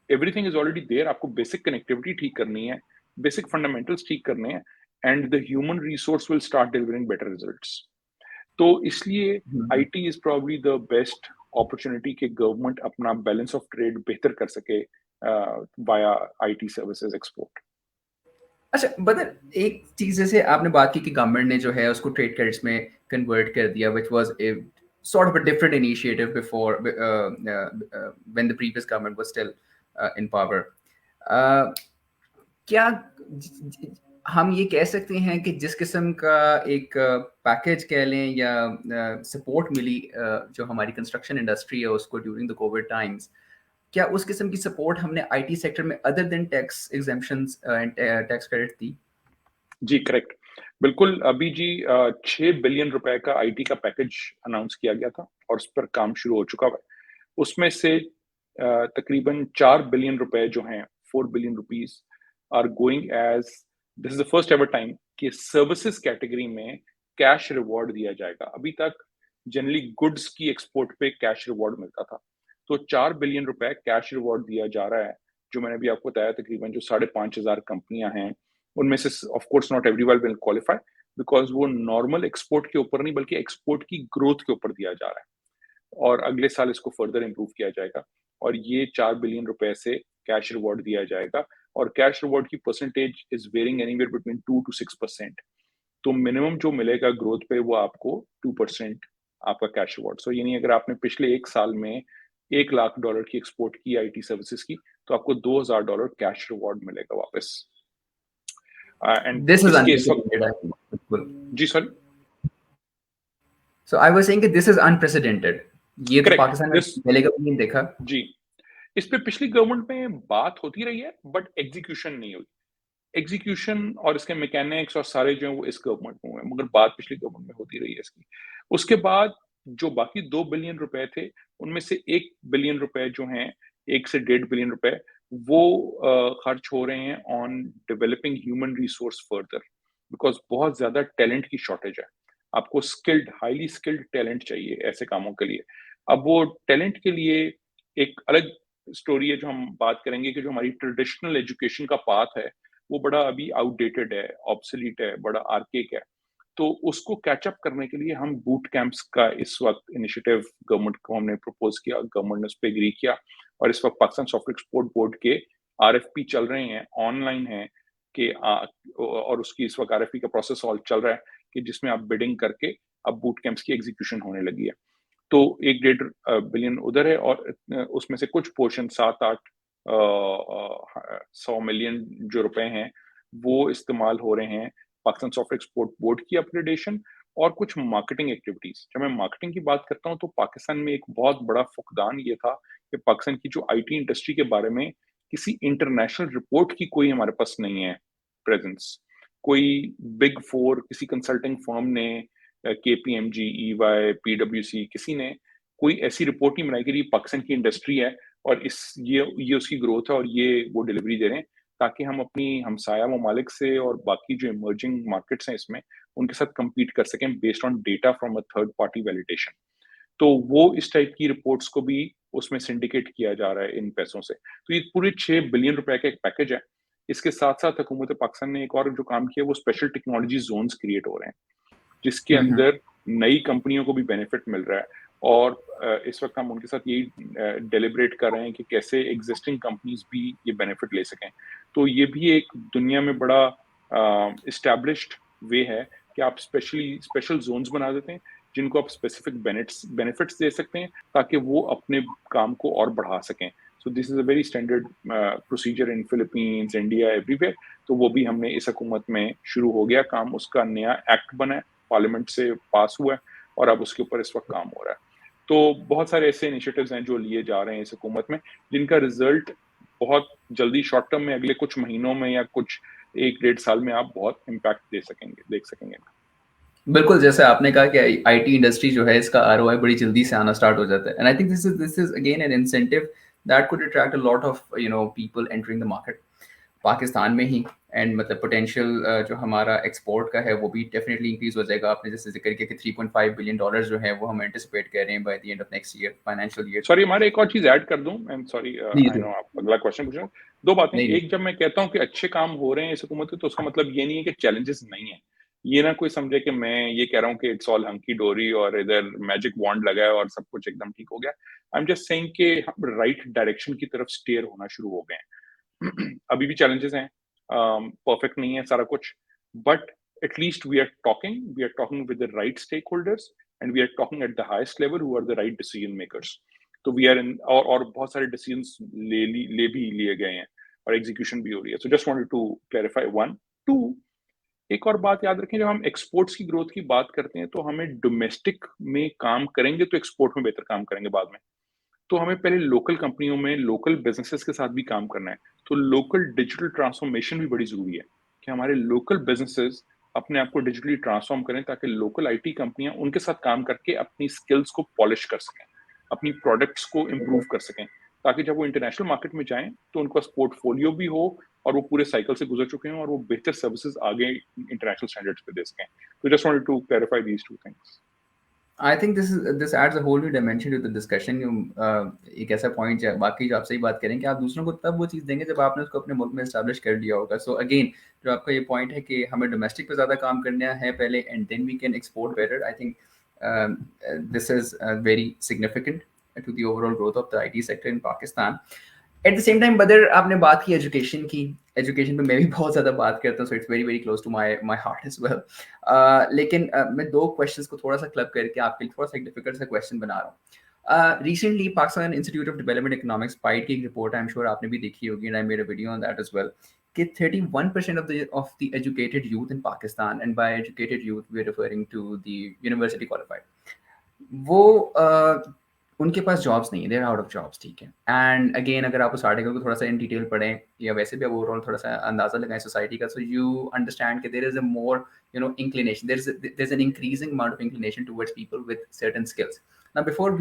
Everything is already there. आपको basic connectivity ठीक करनी है, basic fundamentals ठीक करने हैं, and the human resource will start delivering better results. तो इसलिए IT is probably the best opportunity कि गवर्नमेंट अपना बैलेंस ऑफ ट्रेड बेहतर कर सके via IT services export. अच्छा बदर, एक चीज जैसे आपने बात की कि गवर्नमेंट ने जो है उसको ट्रेड क्रेडिट्स में कन्वर्ट कर दिया, which was a sort of a different initiative before when the previous government was still in power. क्या हम ये कह सकते हैं कि जिस किस्म का एक पैकेज कह लें या सपोर्ट मिली जो हमारी कंस्ट्रक्शन इंडस्ट्री है उसको ड्यूरिंग द कोविड टाइम्स, क्या उस किस्म की सपोर्ट हमने आईटी सेक्टर में other than tax exemptions and tax credit दी? जी करेक्ट, बिल्कुल। अभी जी 6 बिलियन रुपए का आईटी का पैकेज अनाउंस किया गया था और उस पर काम शुरू हो चुका है। उसमें से तकरीबन 4 बिलियन रुपए जो हैं, 4 billion rupees are going as, this is the first ever time कि सर्विसेज कैटेगरी में कैश रिवॉर्ड दिया जाएगा। अभी तक जनरली गुड्स की एक्सपोर्ट पे कैश रिवॉर्ड मिलता था, तो 4 बिलियन रुपए कैश रिवॉर्ड दिया जा रहा है। जो मैंने अभी आपको बताया तकरीबन जो 5,500 कंपनियां हैं, उनमें से of course not everyone will qualify, because वो नॉर्मल एक्सपोर्ट के ऊपर नहीं बल्कि एक्सपोर्ट की ग्रोथ के ऊपर दिया जा रहा है, और अगले साल इसको फर्दर इंप्रूव किया जाएगा और ये 4 बिलियन रुपए से कैश रिवॉर्ड दिया जाएगा। और कैश रिवॉर्ड की percentage is varying anywhere between 2 to 6%। तो मिनिमम जो मिलेगा ग्रोथ पे वो आपको 2% आपका कैश रिवॉर्ड। सो यानी अगर आपने पिछले एक साल में $1 लाख की एक्सपोर्ट की आईटी सर्विसेज की, तो आपको $2,000 कैश रिवॉर्ड मिलेगा वापस। एंड दिस इज इसके इस अनप्रेसिडेंटेड। वक्त जी sorry, so I was saying कि दिस इज अनप्रेसिडेंटेड, ये तो करेक्ट, पाकिस्तान में दिस पहले कभी नहीं देखा जी, इस पे पिछली गवर्नमेंट में बात होती रही है बट एग्जीक्यूशन नहीं हुई। एग्जीक्यूशन और इसके मैकेनिक्स और सारे जो है वो इस गवर्नमेंट में हुए, मगर बात पिछली गवर्नमेंट में होती रही है इसकी। उसके बाद जो बाकी 2 बिलियन रुपए थे, उनमें से 1 बिलियन रुपए जो हैं, 1 से 1.5 बिलियन रुपए वो खर्च हो रहे हैं on developing human resource further, because बहुत ज्यादा टैलेंट की शॉर्टेज है। आपको स्किल्ड, हाईली स्किल्ड टैलेंट चाहिए ऐसे कामों के लिए। अब वो टैलेंट के लिए एक अलग स्टोरी है जो हम बात करेंगे कि जो हमारी ट्रेडिशनल एजुकेशन का पाथ है वो बड़ा अभी आउटडेटेड है, ऑब्सोलीट है, बड़ा आर्केक है। तो उसको कैचअप करने के लिए हम बूट कैंप्स का इस वक्त इनिशिएटिव गवर्नमेंट को हमने प्रपोज किया, गवर्नमेंट ने उस पर एग्री किया, और इस वक्त पाकिस्तान सॉफ्टवेयर एक्सपोर्ट बोर्ड के आरएफपी चल रहे हैं, ऑनलाइन है कि और उसकी इस वक्त आरएफपी का प्रोसेस ऑल चल रहा है कि जिसमें आप बिडिंग करके अब बूट कैंप्स की एग्जीक्यूशन होने लगी है। तो 1-1.5 बिलियन उधर है और उसमें से कुछ पोर्शन 7-8 100 मिलियन जो रुपए हैं वो इस्तेमाल हो रहे हैं पाकिस्तान सॉफ्टवेयर एक्सपोर्ट बोर्ड की अपग्रेडेशन और कुछ मार्केटिंग एक्टिविटीज। जब मैं मार्केटिंग की बात करता हूँ तो पाकिस्तान में एक बहुत बड़ा फुकदान ये था कि पाकिस्तान की जो आईटी इंडस्ट्री के बारे में किसी इंटरनेशनल रिपोर्ट की कोई हमारे पास नहीं है प्रेजेंस। कोई बिग फोर, किसी कंसल्टिंग फर्म ने, केपीएमजी, ईवाई, पीडब्ल्यूसी, किसी ने कोई ऐसी रिपोर्ट नहीं बनाई कि ये पाकिस्तान की इंडस्ट्री है और ये उसकी ग्रोथ है और ये वो डिलीवरी दे रहे हैं, ताकि हम अपनी हमसाया ममालिक से और बाकी जो इमर्जिंग मार्केट्स हैं इसमें उनके साथ compete कर सकें based on data from a third party validation. तो वो इस टाइप की रिपोर्ट्स को भी उसमें सिंडिकेट किया जा रहा है इन पैसों से। तो ये पूरे 6 बिलियन रुपए का एक पैकेज है। इसके साथ साथ हुकूमत पाकिस्तान ने एक और जो काम किया वो स्पेशल टेक्नोलॉजी जोन्स क्रिएट हो रहे हैं, जिसके अंदर नई कंपनियों को भी बेनिफिट मिल रहा है। और इस वक्त हम उनके साथ यही डेलिब्रेट कर रहे हैं कि कैसे एग्जिस्टिंग कंपनीज भी ये बेनिफिट ले सकें। तो ये भी एक दुनिया में बड़ा इस्टेब्लिश्ड वे है कि आप स्पेशल जोन्स बना देते हैं जिनको आप स्पेसिफिक बेनिफिट्स दे सकते हैं ताकि वो अपने काम को और बढ़ा सकें। So this is a very standard procedure in Philippines, India, everywhere. तो वो भी हमने इस हुकूमत में शुरू हो गया काम, उसका नया एक्ट बना है, पार्लियामेंट से पास हुआ है और अब उसके ऊपर इस वक्त काम हो रहा है। तो बहुत सारे ऐसे इनिशिएटिव्स हैं जो लिए जा रहे हैं इस हुकूमत में, जिनका रिजल्ट बहुत जल्दी शॉर्ट टर्म में अगले कुछ महीनों में या कुछ 1-1.5 साल में आप बहुत इम्पैक्ट देख सकेंगे। बिल्कुल, जैसे आपने कहा कि आईटी इंडस्ट्री जो है इसका आरओआई बड़ी जल्दी से आना स्टार्ट हो जाता है, and I think this is again an incentive that could attract a lot of people entering the market Pakistan में ही। एंड मतलब पोटेंशियल जो हमारा एक्सपोर्ट का है वो भी डेफिनेटली इंक्रीज हो जाएगा। आपने जैसे जिक्र किया कि $3.5 बिलियन जो है वो हम एंटिसिपेट कर रहे हैं by the end of next year financial year. Sorry, हमारे एक और चीज ऐड कर दूं, आई एम सॉरी, नहीं आई नो आप अगला क्वेश्चन पूछ रहे हो। दो बातें, नहीं नहीं एक, जब मैं कहता हूं कि अच्छे काम हो रहे हैं इस हुकूमत में तो उसका मतलब ये नहीं है कि चैलेंजेस नहीं है। ये ना कोई समझे कि मैं ये कह रहा हूँ कि इट्स ऑल हंकी डोरी और इधर मैजिक वॉन्ड लगा है और सब कुछ एकदम ठीक हो गया। आई एम जस्ट सेइंग कि हम राइट डायरेक्शन की तरफ स्टेयर होना शुरू हो गए हैं। अभी भी चैलेंजेस हैं, परफेक्ट नहीं है सारा कुछ, but at least we are talking with the right stakeholders and we are talking at the highest level who are the right decision makers. तो वी आर इन, और बहुत सारे डिसीजंस ले भी लिए गए हैं और एग्जीक्यूशन भी हो रही है। So just wanted to clarify one. Two, एक और बात याद रखें, जब हम एक्सपोर्ट्स की ग्रोथ की बात करते हैं तो हमें डोमेस्टिक में काम करेंगे तो एक्सपोर्ट में बेहतर काम करेंगे बाद में। तो हमें पहले लोकल कंपनियों में लोकल बिजनेसेस के साथ भी काम करना है। तो लोकल डिजिटल ट्रांसफॉर्मेशन भी बड़ी जरूरी है कि हमारे लोकल बिजनेसेस अपने आप को डिजिटली ट्रांसफॉर्म करें ताकि लोकल आईटी कंपनियां उनके साथ काम करके अपनी स्किल्स को पॉलिश कर सकें, अपनी प्रोडक्ट्स को इम्प्रूव कर सकें, ताकि जब वो इंटरनेशनल मार्केट में जाएं तो उनका पोर्टफोलियो भी हो और वो पूरे साइकिल से गुजर चुके हैं और वो बेहतर सर्विसेज आगे इंटरनेशनल स्टैंडर्ड्स पे दे सकें। तो just wanted to clarify these two things. I think this adds a whole new dimension to the discussion. एक ऐसा पॉइंट है, बाकी जो आप सही बात करें कि आप दूसरों को तब वो चीज़ देंगे जब आपने उसको अपने मुल्क में एस्टैब्लिश कर लिया होगा। सो अगेन जो आपका ये पॉइंट है कि हमें डोमेस्टिक पे ज़्यादा काम करना है पहले and then we can export better, I think this is very significant to the overall growth of the IT sector in Pakistan. At the same time brother, आपने बात की एजुकेशन की। एजुकेशन पे मैं भी बहुत ज़्यादा बात करता हूँ, so it's very very close to my heart as well. लेकिन मैं दो क्वेश्चंस को थोड़ा सा क्लब करके आपके लिए थोड़ा सा डिफिकल्ट सा क्वेश्चन बना रहा हूँ। Recently Pakistan Institute of Development Economics PIDE की एक रिपोर्ट आई एम श्योर आपने भी देखी होगी, and I made a video on that as well, कि 31% of the educated youth in Pakistan, and by educated youth we are referring to the university qualified, वो उनके पास jobs नहीं है, देर out of jobs, ठीक है। एंड अगेन अगर आप उस आर्टिकल को थोड़ा सा इन डिटेल पढ़ें या वैसे भी आप ओवरऑल थोड़ा सा अंदाजा लगाएं सोसाइटी का, सो यू अंडरस्टैंड कि there is a more inclination, there's an increasing amount of inclination towards people with certain skills. Now before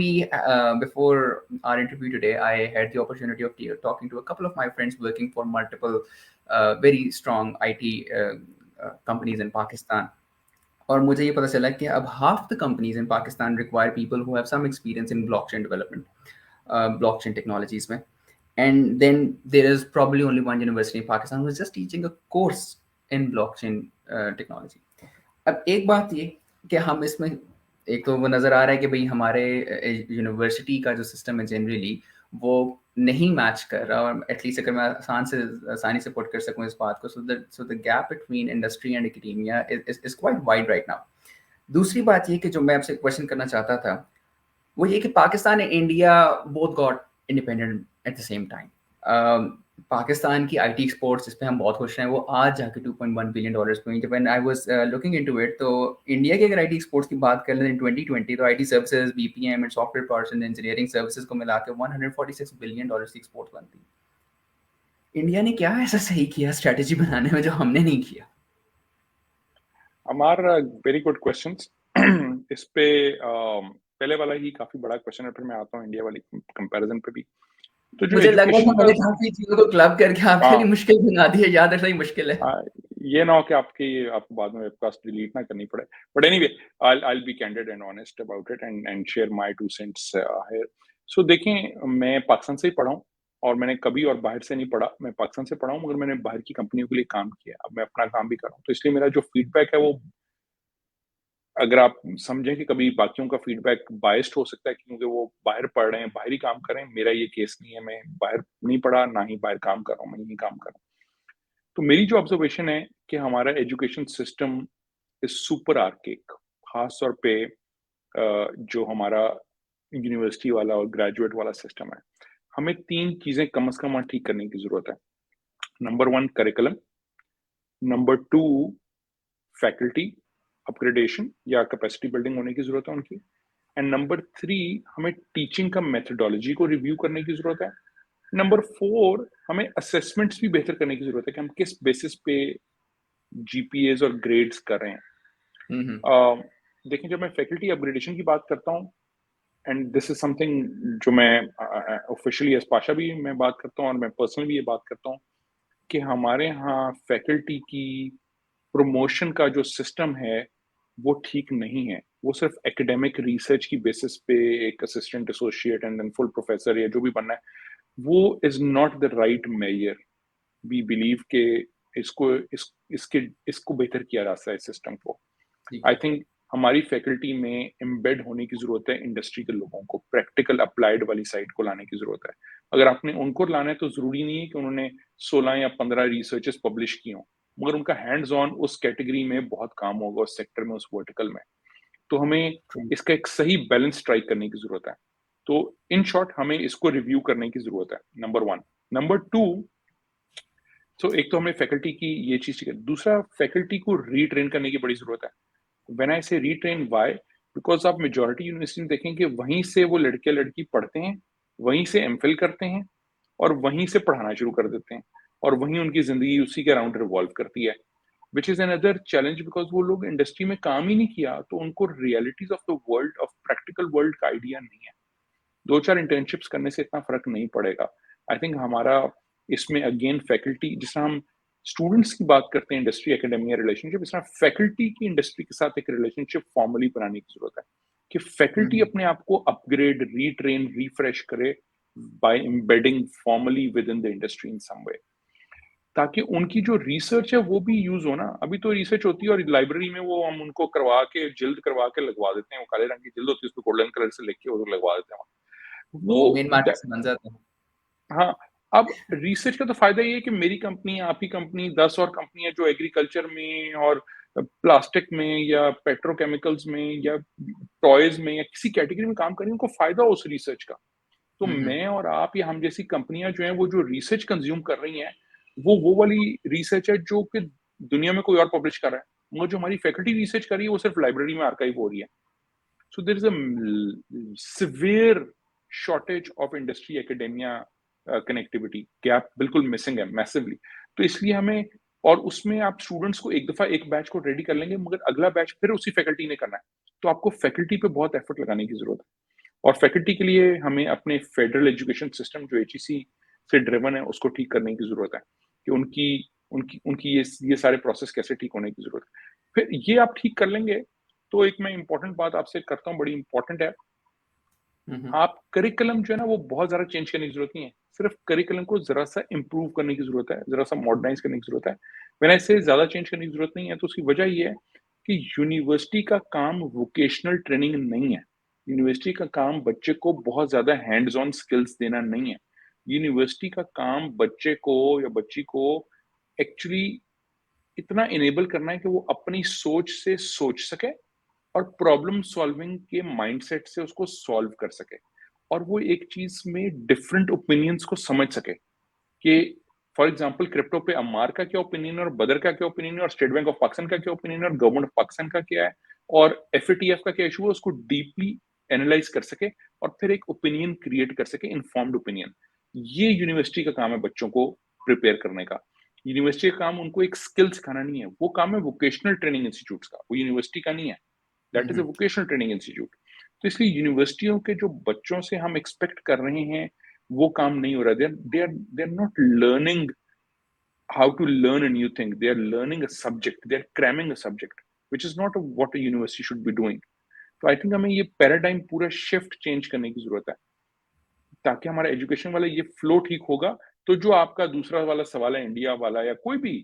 our interview today, I had the opportunity of talking to a couple of my friends working for multiple very strong IT companies in Pakistan. और मुझे ये पता चला कि अब half the companies in Pakistan require people who have some experience in blockchain development, blockchain technologies में. And then there is probably only one university in Pakistan who is just teaching a course in blockchain technology. अब एक बात ये कि हम इसमें एक तो वो नज़र आ रहा है कि भाई हमारे यूनिवर्सिटी का जो सिस्टम है जनरली वो नहीं मैच कर रहा, और एटलीस्ट अगर मैं आसानी से पुट कर सकूं इस बात को, so the gap between industry and academia is quite wide right now. दूसरी बात ये कि जो मैं आपसे क्वेश्चन करना चाहता था वो ये कि Pakistan and India both got independent eight the same time. Pakistan की आईटी एक्सपोर्ट्स जिस पे हम बहुत खुश हैं वो आज जाके $2.1 बिलियन पे हुई। जब I was looking into it, तो इंडिया की अगर आईटी एक्सपोर्ट्स की बात कर लें इन 2020, तो IT services, BPM and software parts and engineering services को मिला के $146 बिलियन की एक्सपोर्ट बनती। इंडिया ने क्या ऐसा सही किया स्ट्रेटेजी बनाने में जो हमने नहीं किया? अमार, वेरी गुड क्वेश्चंस। इस पे पहले वाला ही काफी बड़ा क्वेश्चन है, फिर मैं आता हूँ इंडिया वाली कंपैरिजन पे भी। तो जो मुझे लगा था एजुकेशन मैंने का, काफी चीजों को क्लब करके आपके लिए मुश्किल बना दी है, याद रखना ही मुश्किल है। ये ना हो कि आपको बाद में वेबकास्ट डिलीट ना करनी पड़े, but anyway I'll be candid and honest about it and share my 2 cents here. सो देखें, मैं पाकिस्तान से ही पढ़ा हूँ और मैंने कभी और बाहर से नहीं पढ़ा, मैं पाकिस्तान से पढ़ा हूँ मगर मैंने बाहर की कंपनियों के लिए काम किया। अब मैं अपना काम भी कर रहा हूँ, तो इसलिए मेरा जो फीडबैक है वो, अगर आप समझें कि कभी बाकियों का फीडबैक बायस्ड हो सकता है क्योंकि वो बाहर पढ़ रहे हैं, बाहर ही काम कर रहे हैं, मेरा ये केस नहीं है। मैं बाहर नहीं पढ़ा, ना ही बाहर काम कर रहा हूँ, मैं यहीं काम कर रहा हूँ। तो मेरी जो ऑब्जर्वेशन है कि हमारा education system is super archaic, खास तौर पे जो हमारा यूनिवर्सिटी वाला और ग्रेजुएट वाला सिस्टम है। हमें 3 चीजें कम से कम ठीक करने की जरूरत है। Number 1 curriculum, number 2 faculty upgradation या कैपेसिटी बिल्डिंग होने की जरूरत है उनकी, एंड नंबर 3 हमें टीचिंग का मेथोडोलॉजी को रिव्यू करने की जरूरत है। नंबर 4 हमें असेसमेंट्स भी बेहतर करने की जरूरत है कि हम किस बेसिस पे जीपीएस और ग्रेड्स कर रहे हैं। देखें, जब मैं फैकल्टी अपग्रेडेशन की बात करता हूँ, एंड दिस इज समथिंग जो मैं ऑफिशियली एज पाशा भी मैं बात करता हूँ और मैं पर्सनली भी ये बात करता हूँ कि हमारे यहाँ फैकल्टी की प्रमोशन का जो सिस्टम है वो ठीक नहीं है। वो सिर्फ एकेडमिक रिसर्च की बेसिस पे एक assistant associate and then full professor या जो भी बनना है, वो is not the right measure. We believe के इसको बेहतर किया जा सकता है सिस्टम को। आई थिंक हमारी फैकल्टी में एम्बेड होने की जरूरत है इंडस्ट्री के लोगों को, प्रैक्टिकल अप्लाइड वाली साइड को लाने की जरूरत है। अगर आपने उनको लाना है तो जरूरी नहीं है कि उन्होंने 16 या 15 रिसर्चेस पब्लिश किए हों, मगर उनका हैंड्स ऑन उस कैटेगरी में बहुत काम होगा, उस सेक्टर में, उस वर्टिकल में। तो हमें इसका एक सही बैलेंस स्ट्राइक करने की जरूरत है। तो इन शॉर्ट हमें इसको रिव्यू करने की जरूरत है, नंबर 1। नंबर 2, तो एक तो हमने फैकल्टी की ये चीज, दूसरा फैकल्टी को रीट्रेन करने की बड़ी जरूरत है। व्हेन आई से रीट्रेन, व्हाई? बिकॉज आप मेजॉरिटी यूनिवर्सिटी में देखेंगे वहीं से वो लड़के लड़की पढ़ते हैं, वहीं से एमफिल करते हैं और वहीं से पढ़ाना शुरू कर देते हैं, और वहीं उनकी जिंदगी उसी के अराउंड रिवॉल्व करती है, which is another challenge. Because वो लोग इंडस्ट्री में काम ही नहीं किया तो उनको realities of the world, of practical world का आइडिया नहीं है। 2-4 इंटर्नशिप्स करने से इतना फर्क नहीं पड़ेगा। आई थिंक हमारा इसमें अगेन फैकल्टी, जिस तरह हम स्टूडेंट्स की बात करते हैं इंडस्ट्री एकेडमिया रिलेशनशिप, इस तरह फैकल्टी की इंडस्ट्री के साथ एक रिलेशनशिप फॉर्मली बनाने की जरूरत है कि फैकल्टी अपने आप को अपग्रेड, रीट्रेन, रिफ्रेश करे by embedding formally within the industry in some way, ताकि उनकी जो रिसर्च है वो भी यूज हो ना। अभी तो रिसर्च होती है और लाइब्रेरी में वो हम उनको करवा के, जिल्द करवा के लगवा देते हैं, वो काले रंग की जिल्द होती है, उसको गोल्डन कलर से लिख के वो लगवा देते हैं वो। तो मेन मार्केट से बन जाता है। हाँ, अब रिसर्च का तो फायदा ये है कि मेरी कंपनी, आपकी कंपनी, 10 और कंपनियां जो एग्रीकल्चर में और प्लास्टिक में या पेट्रोकेमिकल्स में या टॉयज में या किसी कैटेगरी में काम कर रही है, उनको फायदा हो उस रिसर्च का। तो मैं और आप या हम जैसी कंपनियां जो हैं वो जो रिसर्च कंज्यूम कर रही हैं, वो वाली रिसर्च है जो कि दुनिया में कोई और पब्लिश कर रहा है, मगर जो हमारी फैकल्टी रिसर्च कर रही है वो सिर्फ लाइब्रेरी में आर्काइव हो रही है। So there is a severe shortage of industry academia connectivity, gap बिल्कुल मिसिंग है मैसिवली। तो इसलिए हमें, और उसमें आप स्टूडेंट्स को एक दफा एक बैच को रेडी कर लेंगे मगर अगला बैच फिर उसी फैकल्टी ने करना है, तो आपको फैकल्टी पे बहुत एफर्ट लगाने की जरूरत है। और फैकल्टी के लिए हमें अपने फेडरल एजुकेशन सिस्टम जो एचईसी से ड्रिवन है उसको ठीक करने की जरूरत है कि उनकी उनकी उनकी ये सारे प्रोसेस कैसे ठीक होने की जरूरत है। फिर ये आप ठीक कर लेंगे तो एक मैं इंपॉर्टेंट बात आपसे करता हूँ, बड़ी इंपॉर्टेंट है। आप करिकुलम जो है ना वो बहुत ज्यादा चेंज करने की जरूरत नहीं है, सिर्फ करिकुलम को जरा सा इंप्रूव करने की जरूरत है, जरा सा मॉडर्नाइज करने की जरूरत है। मैंने इससे ज्यादा चेंज करने की जरूरत नहीं है, तो उसकी वजह ये है कि यूनिवर्सिटी का काम वोकेशनल ट्रेनिंग नहीं है। यूनिवर्सिटी का काम बच्चे को बहुत ज्यादा हैंड्स ऑन स्किल्स देना नहीं है। यूनिवर्सिटी का काम बच्चे को या बच्ची को एक्चुअली इतना इनेबल करना है कि वो अपनी सोच से सोच सके और प्रॉब्लम सॉल्विंग के माइंडसेट से उसको सॉल्व कर सके, और वो एक चीज में डिफरेंट ओपिनियंस को समझ सके कि फॉर एग्जांपल क्रिप्टो पे अम्मार का क्या ओपिनियन है और बदर का क्या ओपिनियन है और स्टेट बैंक ऑफ पाकिस्तान का क्या ओपिनियन है और गवर्नमेंट ऑफ पाकिस्तान का क्या है और एफएटीएफ का क्या इशू है, उसको डीपली एनालाइज कर सके और फिर एक ओपिनियन क्रिएट कर सके, इन्फॉर्म्ड ओपिनियन। ये यूनिवर्सिटी का काम है बच्चों को प्रिपेयर करने का। यूनिवर्सिटी का काम उनको एक स्किल सिखाना नहीं है, वो काम है वोकेशनल ट्रेनिंग इंस्टीट्यूट का, वो यूनिवर्सिटी का नहीं है। That is a vocational training institute. तो इसलिए यूनिवर्सिटियों के जो बच्चों से हम एक्सपेक्ट कर रहे हैं वो काम नहीं हो रहा। They are not learning how to learn a new thing. They are learning a subject. They are cramming a subject, which is not what a university should be doing. तो आई थिंक हमें ये paradigm पूरा shift change करने की जरूरत है। ताकि हमारा एजुकेशन वाला ये फ्लो ठीक होगा। तो जो आपका दूसरा वाला सवाल है इंडिया वाला या कोई भी,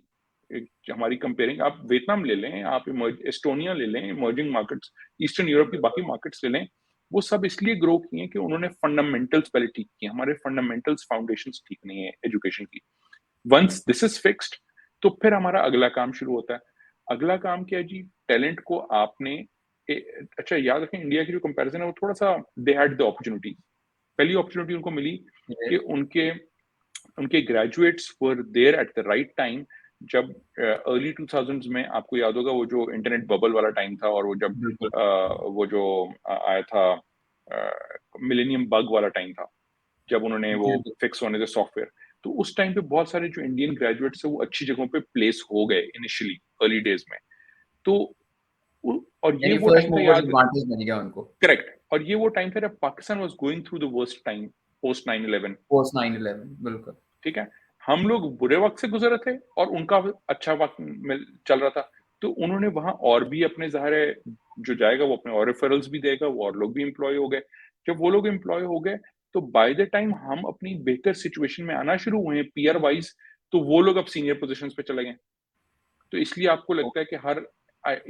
हमारी कंपेयरिंग, आप वियतनाम ले लें, आप एस्टोनिया ले लें, इमर्जिंग मार्केट्स, ईस्टर्न यूरोप की बाकी मार्केट्स ले लें, वो सब इसलिए ग्रो किए हैं कि उन्होंने फंडामेंटल्स पहले ठीक किए। हमारे फंडामेंटल्स फाउंडेशंस ठीक नहीं है एजुकेशन की। वंस दिस इज फिक्स्ड, तो फिर हमारा अगला काम शुरू होता है। अगला काम क्या है जी? टैलेंट को आपने अच्छा याद रखें, इंडिया की जो कंपैरिजन है वो थोड़ा सा, दे हैड द अपॉर्चुनिटी। पहली अपॉर्चुनिटी उनको मिली कि उनके उनके graduates were there at the right time, जब अर्ली 2000s में, आपको याद होगा वो जो इंटरनेट बबल वाला टाइम था, और वो जब बिल्कुल। वो जो आया था मिलेनियम बग वाला टाइम था, जब उन्होंने वो जी, जी, फिक्स होने थे सॉफ्टवेयर। तो उस टाइम पे बहुत सारे जो इंडियन ग्रेजुएट्स है वो अच्छी जगहों पे प्लेस हो गए इनिशियली, अर्ली डेज में। तो और ये यानी वो फर्स्ट टाइम था, मूवर्स याद, एडवांटेज मिल गया उनको करेक्ट, और ये वो टाइम था जब Pakistan was going through the worst time post 9/11। Post 9/11। बिल्कुल। ठीक है, हम लोग बुरे वक्त से गुजरे थे और उनका अच्छा वक्त चल रहा था। तो उन्होंने वहां और भी अपने, ज़ाहिर है जो जाएगा वो अपने और रेफरल्स भी देगा, वो और लोग भी एम्प्लॉय हो गए। जब वो लोग एम्प्लॉय हो गए, तो बाय द टाइम हम अपनी बेहतर सिचुएशन में आना शुरू हुए हैं पीआर वाइज, तो वो लोग अब सीनियर पोजीशंस पे चले गए। तो इसलिए आपको लगता है कि हर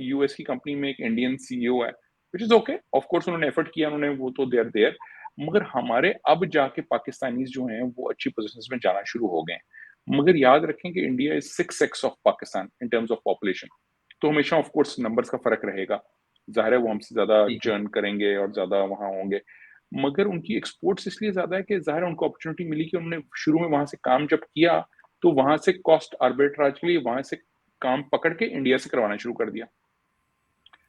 यूएस की कंपनी में एक इंडियन सीईओ है, which is okay, of course उन्होंने एफर्ट किया, उन्होंने, वो तो देयर देयर। मगर हमारे अब जाके पाकिस्तानीज जो हैं वो अच्छी पोजीशंस में जाना शुरू हो गए हैं। मगर याद रखें कि India is 6x of Pakistan in terms of population. तो हमेशा ऑफ कोर्स नंबर्स का फर्क रहेगा, जाहिर है वो हमसे ज्यादा ठीक है। चर्न करेंगे और ज्यादा वहां होंगे। मगर उनकी एक्सपोर्ट्स इसलिए ज्यादा है कि जाहिर है उनको अपॉर्चुनिटी मिली कि उन्होंने शुरू में वहां से काम जब किया, तो वहां से कॉस्ट आर्बिट्राज के लिए वहां से काम पकड़ के इंडिया से करवाना शुरू कर दिया।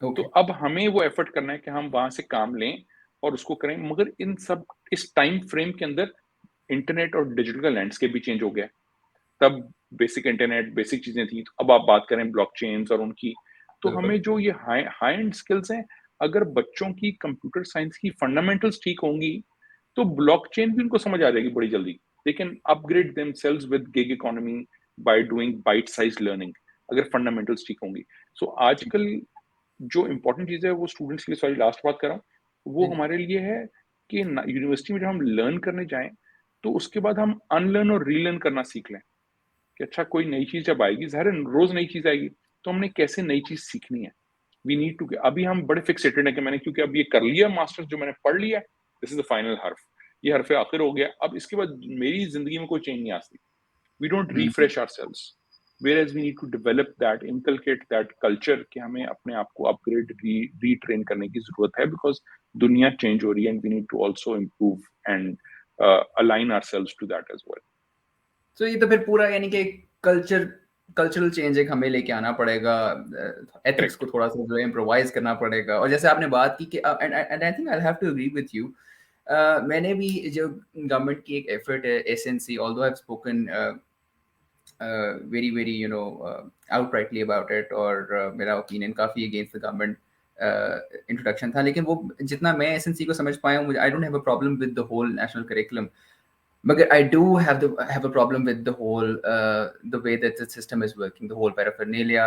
तो ओके। अब हमें वो एफर्ट करना है कि हम वहां से काम लें और उसको करें। मगर इन सब, इस टाइम फ्रेम के अंदर इंटरनेट और डिजिटल का लैंडस्केप भी चेंज हो गया। तब बेसिक इंटरनेट, बेसिक चीजें थी, तो अब आप बात करें ब्लॉकचेन्स और उनकी, तो बिल्कुल। हमें जो ये हाई हाई एंड स्किल्स हैं, अगर बच्चों की कंप्यूटर साइंस की फंडामेंटल्स ठीक होंगी, तो ब्लॉकचेन भी उनको समझ आ जाएगी बड़ी जल्दी। They can upgrade themselves with gig economy by doing bite size learning, अगर फंडामेंटल्स ठीक होंगी। सो जी, आजकल जो इंपॉर्टेंट चीज है वो स्टूडेंट्स के लिए, सॉरी लास्ट बात कर रहा हूँ, वो जी, जी। हमारे लिए है कि यूनिवर्सिटी में जब हम लर्न करने जाएं, तो उसके बाद हम अनलर्न और रीलर्न करना सीख लें। कि अच्छा, कोई नई चीज जब आएगी, ज़ाहिर है रोज नई चीज आएगी, तो हमने कैसे नई चीज सीखनी है। वी नीड टू, अभी हम बड़े फिक्सेटेड है कि मैंने, क्योंकि अब ये कर लिया मास्टर्स, जो मैंने पढ़ लिया, दिस इज द फाइनल हर्फ, ये हरफ आखिर हो गया, अब इसके बाद मेरी जिंदगी में कोई चेंज नहीं आ सकती। We don't hmm. refresh ourselves, whereas we need to develop that, inculcate that culture कि हमें अपने आप को अपग्रेड, रीट्रेन करने की जरूरत है, बिकॉज दुनिया चेंज हो रही है, and we need to also improve and align ourselves to that as well. तो ये तो फिर पूरा यानी कि कल्चरल चेंज एक हमें लेके आना पड़ेगा, एथिक्स Correct. को थोड़ा सा जो है इम्प्रोवाइज करना पड़ेगा। और जैसे आपने बात की कि and I think I have to agree with you. मैंने भी जो गवर्नमेंट की एक एफर्ट है SNC, although I have spoken very very outrightly about it, और मेरा ओपिनियन काफ़ी अगेंस्ट द गवर्नमेंट इंट्रोडक्शन था, लेकिन वो जितना मैं एसएनसी को समझ पाया हूँ, I don't have a problem with the whole national curriculum, but I do have a problem with the whole the way that the system is working, the whole paraphernalia।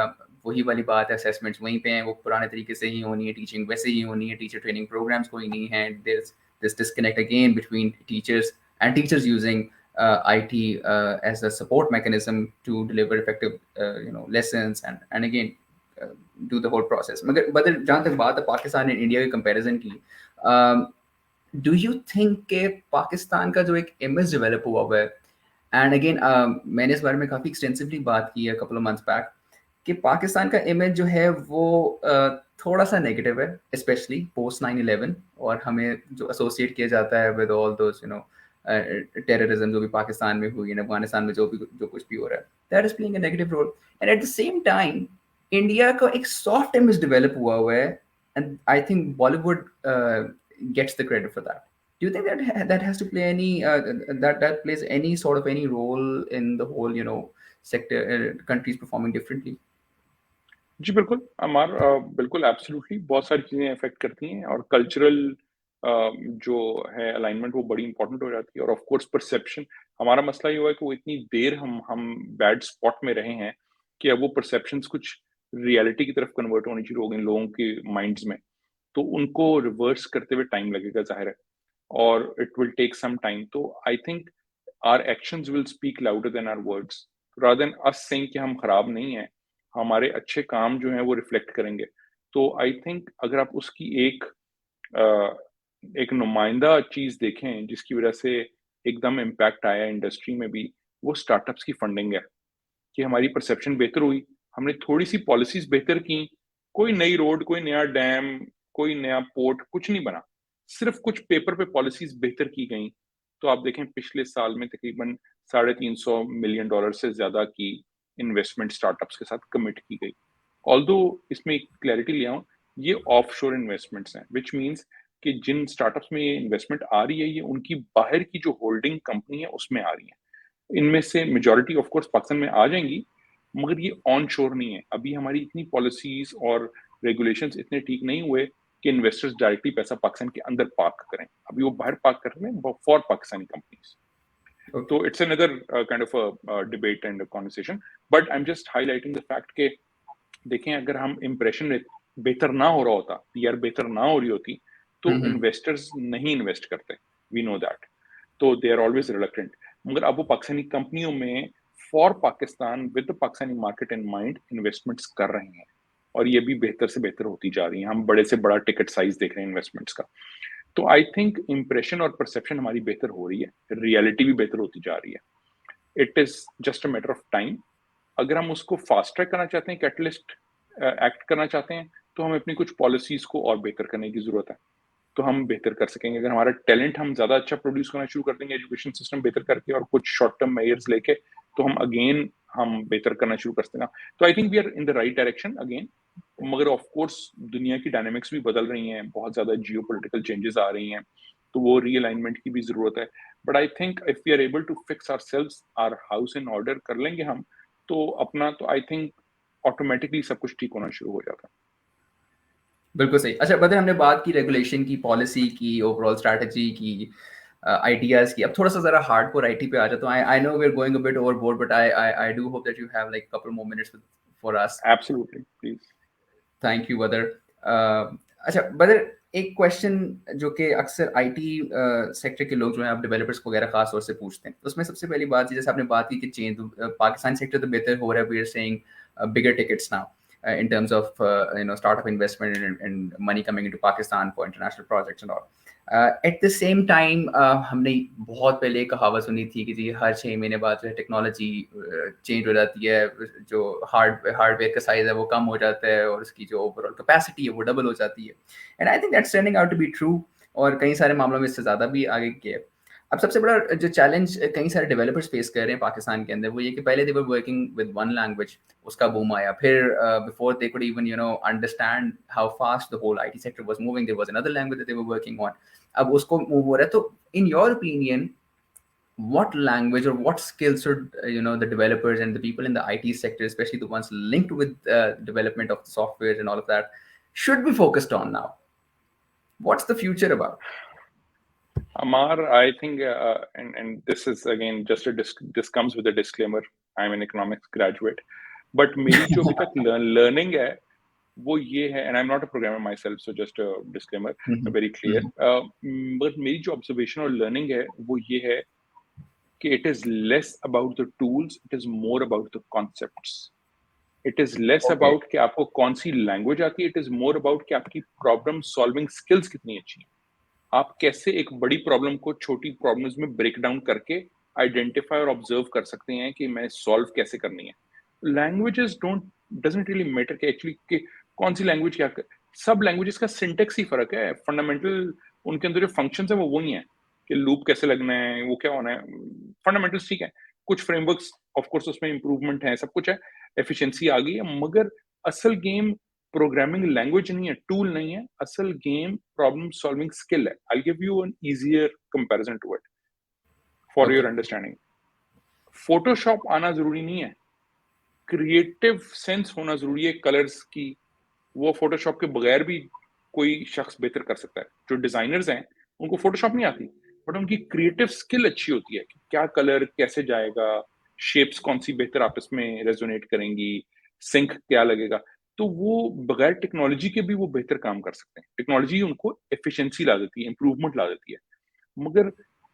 वही वाली बात है, assessments वहीं पे हैं, वो पुराने तरीके से ही होनी है, teaching वैसे ही होनी है, teacher training programs कोई नहीं है। There's this disconnect again between teachers and teachers using IT as a support mechanism to deliver effective lessons and again do the whole process। मगर जहाँ तक बात है पाकिस्तान और इंडिया के कंपैरिजन की, डू यू थिंक के पाकिस्तान का जो एक इमेज डेवलप हुआ हुआ है, एंड अगेन मैंने इस बारे में काफ़ी एक्सटेंसिवली बात की है कपल ऑफ मंथ्स बैक, कि पाकिस्तान का इमेज जो है वो थोड़ा सा नेगेटिव है, स्पेशली पोस्ट 9/11, और हमें जो एसोसिएट किया जाता है विद ऑल दोस टेररिज्म जो भी पाकिस्तान में हुई है, अफगानिस्तान में जो कुछ भी हो रहा है, that is playing a negative role. And at the same time India का एक सॉफ्ट इमेज डेवलप हुआ हुआ है, and I think Bollywood gets the credit for that। Do you think that has to play any that plays any sort of any role in the whole sector, countries performing differently? जी बिल्कुल, अमार, बिल्कुल absolutely, बहुत सारी चीजें affect करती हैं, और cultural जो है अलाइनमेंट वो बड़ी इंपॉर्टेंट हो जाती है, और ऑफ कोर्स परसेप्शन। हमारा मसला ये हुआ है कि वो इतनी देर हम बैड स्पॉट में रहे हैं कि अब वो परसेप्शंस कुछ रियलिटी की तरफ कन्वर्ट होनी शुरू हो गई लोगों के माइंड्स में। तो उनको रिवर्स करते हुए टाइम लगेगा, जाहिर है। or it will take some time. तो I think our actions will speak louder than our words. Rather than us saying कि हम खराब नहीं हैं, हमारे अच्छे काम जो हैं वो रिफ्लेक्ट करेंगे. तो I think अगर आप उसकी एक नुमाइंदा चीज देखें जिसकी वजह से एकदम इम्पैक्ट आया इंडस्ट्री में भी, वो स्टार्टअप्स की फंडिंग है. कि हमारी परसेप्शन बेहतर हुई, हमने थोड़ी सी पॉलिसीज बेहतर की, कोई नई रोड, कोई नया डैम, कोई नया पोर्ट कुछ नहीं बना, सिर्फ कुछ पेपर पे पॉलिसीज बेहतर की गई. तो आप देखें पिछले साल में तकरीबन $350 मिलियन से ज्यादा की इन्वेस्टमेंट स्टार्टअप्स के साथ कमिट की गई. ऑल्दो इसमें एक क्लैरिटी ले आऊं, ये ऑफशोर इन्वेस्टमेंट्स हैं, विच मीन्स कि जिन स्टार्टअप्स में ये इन्वेस्टमेंट आ रही है ये उनकी बाहर की जो होल्डिंग कंपनी है उसमें आ रही है. इनमें से मेजॉरिटी ऑफ कोर्स पाकिस्तान में आ जाएंगी, मगर ये ऑन शोर नहीं है. अभी हमारी इतनी पॉलिसीज और रेगुलेशंस इतने ठीक नहीं हुए कि इन्वेस्टर्स डायरेक्टली पैसा पाकिस्तान के अंदर पार्क करें. अभी वो बाहर पार्क कर रहे हैं फॉर पाकिस्तानी कंपनीज. तो it's another kind of debate and conversation, but I am just highlighting the fact के देखें अगर हम इंप्रेशन बेहतर ना हो रहा होता, पीआर बेहतर ना हो रही होती, तो इन्वेस्टर्स नहीं इन्वेस्ट करते. We know that. तो दे आर ऑलवेज रिलक्टेंट. मगर अब वो पाकिस्तानी कंपनियों में for Pakistan with the Pakistani market in mind investments कर रहे हैं, और ये भी बेहतर से बेहतर होती जा रही है. हम बड़े से बड़ा टिकट साइज देख रहे हैं इन्वेस्टमेंट्स का. तो आई थिंक इंप्रेशन और परसेप्शन हमारी बेहतर हो रही है, रियलिटी भी बेहतर होती जा रही है. It is just a matter of time. अगर हम उसको फास्ट ट्रैक करना चाहते हैं, कैटलिस्ट एक्ट करना चाहते हैं, तो हमें अपनी कुछ पॉलिसीज को और बेहतर करने की जरूरत है. तो हम बेहतर कर सकेंगे. अगर हमारा टैलेंट हम ज्यादा अच्छा प्रोड्यूस करना शुरू कर देंगे एजुकेशन सिस्टम बेहतर करके और कुछ शॉर्ट टर्म मेजर्स लेके, तो हम बेहतर करना शुरू कर सकेंगे. तो I think we are in the right direction again. मगर ऑफ कोर्स दुनिया की डायनेमिक्स भी बदल रही हैं, बहुत ज्यादा जियोपॉलिटिकल चेंजेस आ रही हैं, तो वो रीअलाइनमेंट की भी जरूरत है. But I think if we are able to fix ourselves, our house in order कर लेंगे हम, तो अपना तो आई थिंक ऑटोमेटिकली सब कुछ ठीक होना शुरू हो जाता है. बिल्कुल सही. अच्छा बदर, हमने बात की रेगुलेशन की, पॉलिसी की, ओवरऑल स्ट्रैटेजी की, आइडियाज की. अब थोड़ा सा जरा हार्डकोर आईटी पे आ जाता हूँ. I know we are going a bit overboard, but I do hope that you have like couple more minutes for us. Absolutely, please. Thank you brother. अच्छा बदर, एक क्वेश्चन जो कि अक्सर आईटी सेक्टर के लोग जो हैं, आप डेवलपर्स वगैरह खास तौर से पूछते हैं, तो उसमें सबसे पहली बात जैसे आपने बात की कि चेंज पाकिस्तान सेक्टर तो बेहतर हो रहा है. We are saying bigger tickets now in terms of startup investment and money coming into Pakistan for international projects and all. At the same time, हमने बहुत पहले एक कहावत सुनी थी कि जी हर 6 महीने बाद जो है टेक्नोलॉजी चेंज हो जाती है, जो हार्डवेयर का साइज है वो कम हो जाता है और उसकी जो ओवरऑल कैपेसिटी है वो डबल हो जाती है. And I think that's turning out to be true, और कई सारे मामलों में इससे ज़्यादा भी आगे किया. अब सबसे बड़ा जो चैलेंज कई सारे डेवलपर्स फेस कर रहे हैं पाकिस्तान के अंदर, वो ये कि पहले they were working with one language, उसका बूम आया, फिर before they could even understand how fast the whole IT sector was moving, there was another language that they were working on. अब उसको मूव हो रहा है. तो in your opinion, what language or what skills should the developers and the people in the IT sector, especially the ones linked with development of the software and all of that, should be focused on now? What's the future about? Amar, I think, and this is again just this comes with a disclaimer. I'm an economics graduate, but मेरी जो अभी तक learning है वो ये है, and I'm not a programmer myself, so just a disclaimer, very clear. But मेरी जो observation और learning है वो ये है कि it is less about the tools, it is more about the concepts. It is less about कि आपको कौन सी language आती है, it is more about कि आपकी problem solving skills कितनी अच्छी हैं. आप कैसे एक बड़ी प्रॉब्लम को छोटी प्रॉब्लम्स में ब्रेक डाउन करके आइडेंटिफाई और ऑब्जर्व कर सकते हैं कि मैं सॉल्व कैसे करनी है. लैंग्वेजेस डजंट रियली मैटर कि एक्चुअली कि कौन सी लैंग्वेज क्या सब लैंग्वेजेस का सिंटेक्स ही फर्क है. फंडामेंटल उनके अंदर जो फंक्शंस है वो वही है कि लूप कैसे लगना है, वो क्या होना है, फंडामेंटल्स ठीक है. कुछ फ्रेमवर्क्स ऑफ कोर्स उसमें इंप्रूवमेंट है, सब कुछ है, एफिशिएंसी आ गई है, मगर असल गेम प्रोग्रामिंग लैंग्वेज नहीं है, टूल नहीं है, असल गेम प्रॉब्लम सॉल्विंग स्किल है. I give you an easier comparison to it for your understanding. Photoshop आना जरूरी नहीं है, क्रिएटिव सेंस होना जरूरी है कलर्स की. वो फोटोशॉप के बगैर भी कोई शख्स बेहतर कर सकता है. जो डिजाइनर्स हैं उनको फोटोशॉप नहीं आती, बट उनकी क्रिएटिव स्किल अच्छी होती है कि क्या कलर कैसे जाएगा, शेप्स कौन सी बेहतर आपस में रेजोनेट करेंगी, सिंक क्या लगेगा. तो वो बगैर टेक्नोलॉजी के भी वो बेहतर काम कर सकते हैं. टेक्नोलॉजी उनको एफिशिएंसी ला देती है, इंप्रूवमेंट ला देती है. मगर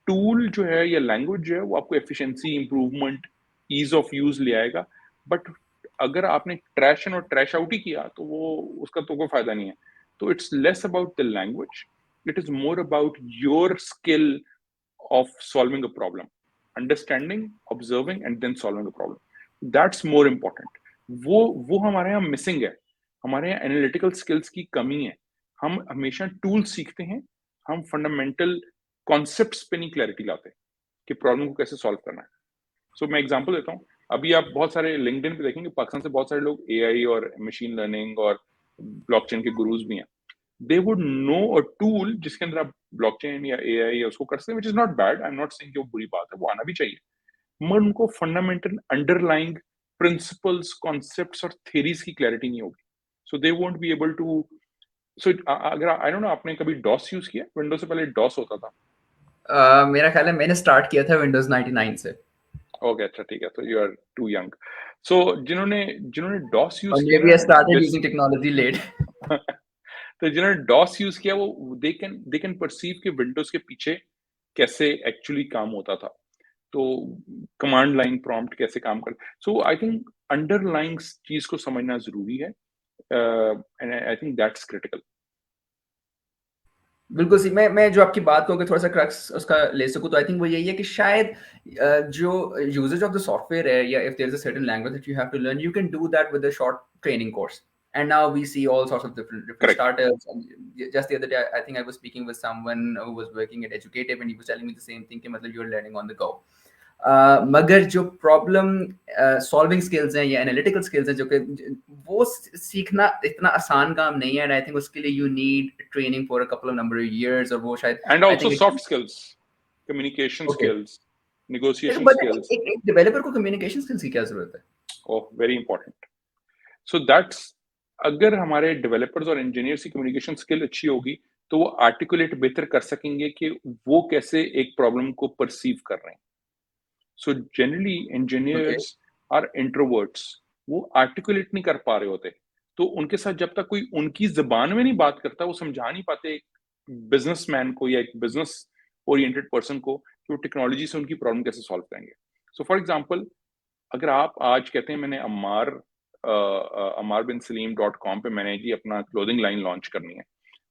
टूल जो है या लैंग्वेज जो है वो आपको efficiency improvement ease of use ले आएगा, बट अगर आपने ट्रैश इन और ट्रैश आउट ही किया तो वो उसका तो कोई फायदा नहीं है. तो it's less about the language, it is more about your skill of solving a problem, understanding, observing and then solving a problem. That's more important. वो हमारे यहाँ मिसिंग है. हमारे यहाँ एनालिटिकल स्किल्स की कमी है. हम हमेशा टूल सीखते हैं, हम फंडामेंटल कॉन्सेप्ट्स पे नहीं क्लैरिटी लाते कि प्रॉब्लम को कैसे सॉल्व करना है. सो मैं एग्जांपल देता हूँ. अभी आप बहुत सारे लिंक्डइन पे देखेंगे पाकिस्तान से बहुत सारे लोग एआई और मशीन लर्निंग और ब्लॉकचेन के गुरुज भी हैं. They would know a tool जिसके अंदर आप ब्लॉकचेन या एआई या उसको कर सकते हैं, which is not bad. I'm not saying कि वो बुरी बात है, वो आना भी चाहिए. मगर उनको फंडामेंटल अंडरलाइंग प्रिंसिपल्स, कॉन्सेप्ट्स और थ्योरीज की क्लैरिटी नहीं होगी. So they won't be able to. So अगर आई डोंट नो आपने कभी डॉस यूज किया? विंडोज से पहले डॉस होता था. मेरा ख्याल है मैंने स्टार्ट किया था विंडोज 99 से. ओके, अच्छा ठीक है, तो you are too young. So जिन्होंने जिन्होंने डॉस और यूज मे किया बी ना, I started this using technology late. तो जिन्होंने डॉस यूज किया वो दे कैन परसीव कि विंडोज के पीछे कैसे एक्चुअली काम होता था. तो कमांड लाइन प्रॉम्प्ट कैसे काम कर. सो आई थिंक अंडरलाइंग चीज को समझना जरूरी है, and I think that's critical. बिल्कुल सी. मैं जो आपकी बात को अगर थोड़ा सा क्रक्स उसका ले सकूं तो आई थिंक वो यही है कि शायद जो यूजेज ऑफ द सॉफ्टवेयर है, या if there is a certain language that you have to learn, you can do that with a short training course. And now we see all sorts of different correct. startups. And just the other day, I think I was speaking with someone who was working at Educative, and he was telling me the same thing. कि मतलब you're learning on the go. मगर जो problem solving skills हैं या analytical skills हैं, जो कि वो सीखना इतना आसान काम नहीं है. एंड आई थिंक उसके लिए you need training for a couple of number of years. और वो शायद and I also think. Soft skills, communication okay. Skills, negotiation but skills. एक डेवलपर को कम्युनिकेशन स्किल्स की क्या जरूरत है? ओह, वेरी इंपॉर्टेंट. सो दैट्स, अगर हमारे डेवलपर्स और इंजीनियर्स की कम्युनिकेशन स्किल अच्छी होगी तो वो आर्टिकुलेट बेहतर कर सकेंगे कि वो कैसे एक प्रॉब्लम को परसीव कर रहे हैं. So generally okay. Engineers are introverts. वो आर्टिकुलेट नहीं कर पा रहे होते, तो उनके साथ जब तक कोई उनकी जबान में नहीं बात करता, वो समझा नहीं पाते एक बिजनेसमैन को या एक बिजनेस ओरिएंटेड पर्सन को कि वो टेक्नोलॉजी से उनकी प्रॉब्लम कैसे सॉल्व करेंगे. सो फॉर एग्जाम्पल, अगर आप आज कहते हैं मैंने अम्मार बिन सलीम.com पे मैंने जी अपना क्लोथिंग लाइन लॉन्च करनी है.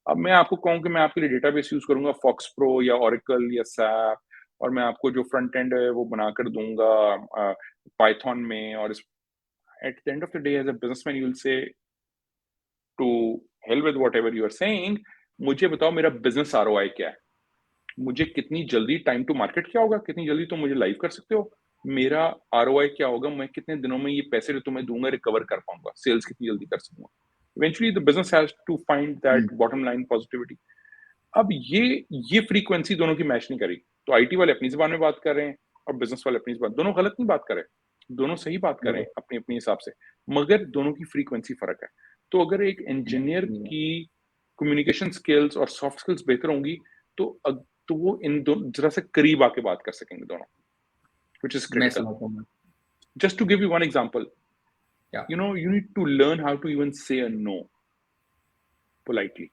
अब मैं आपको कहूँ कि मैं आपके लिए डेटाबेस यूज करूंगा फॉक्स प्रो या ओरेकल या सैप, और मैं आपको जो फ्रंट एंड है वो बनाकर दूंगा पाइथन में. और at the end of the day as a businessman you will say to hell with whatever you are saying. मुझे बताओ मेरा बिजनेस आरओआई क्या है, मुझे कितनी जल्दी टाइम टू मार्केट क्या होगा, कितनी जल्दी तुम मुझे लाइव कर सकते हो, मेरा आरओआई क्या होगा, मैं कितने दिनों में ये पैसे जो तुम्हें दूंगा रिकवर कर पाऊंगा, सेल्स कितनी जल्दी कर सकूंगा. Eventually the business has to find that bottom line positivity. अब ये फ्रीक्वेंसी दोनों की मैच नहीं करी, तो आईटी वाले अपनी जबान में बात कर रहे हैं और बिजनेस वाले अपनी जबान. दोनों गलत नहीं बात कर रहे, दोनों सही बात कर रहे हैं अपनी अपनी हिसाब से, मगर दोनों की फ्रीक्वेंसी फर्क है. तो अगर एक इंजीनियर की कम्युनिकेशन स्किल्स और सॉफ्ट स्किल्स बेहतर होंगी तो वो इन दोनों जरा से करीब आके बात कर सकेंगे दोनों, which is मैं critical. समझता हूँ. Just to give you one example, Yeah. you need to learn how to even say a no politely,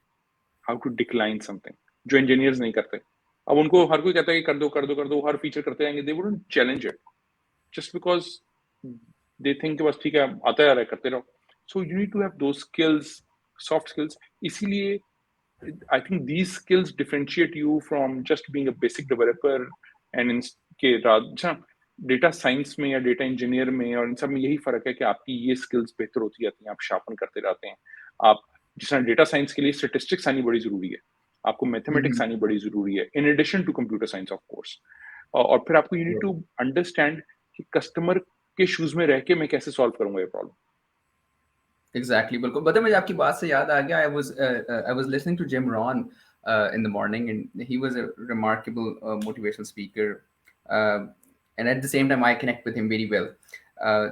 how to decline something, जो इंजीनियर्स नहीं करते. अब उनको हर कोई कहता है कि कर दो कर दो कर दो, हर फीचर करते जाएंगे. they wouldn't challenge it just because they think कि बस ठीक है आता जा रहा है करते रहो. So you need to have those skills, soft skills. इसीलिए I think these skills differentiate you from just being a basic developer and in के डेटा साइंस में या डेटा इंजीनियर में और इन सब में यही फर्क है कि आपकी ये स्किल्स बेहतर होती जाती हैं, आप शार्पन करते रहते हैं. आप जिस तरह डेटा साइंस के लिए स्टैटिस्टिक्स आनी बड़ी जरूरी है, आपको मैथमेटिक्स आनी बड़ी जरूरी है in addition to computer science of course. और फिर आपको यू नीड टू अंडरस्टैंड कि कस्टमर के शूज में रह के मैं कैसे सॉल्व करूंगा ये प्रॉब्लम. एग्जैक्टली. बिल्कुल. बता, मुझे आपकी बात से याद आ गया. I was listening to Jim Rohn in the morning, and he was a remarkable motivational speaker, and at the same time I connect with him very well.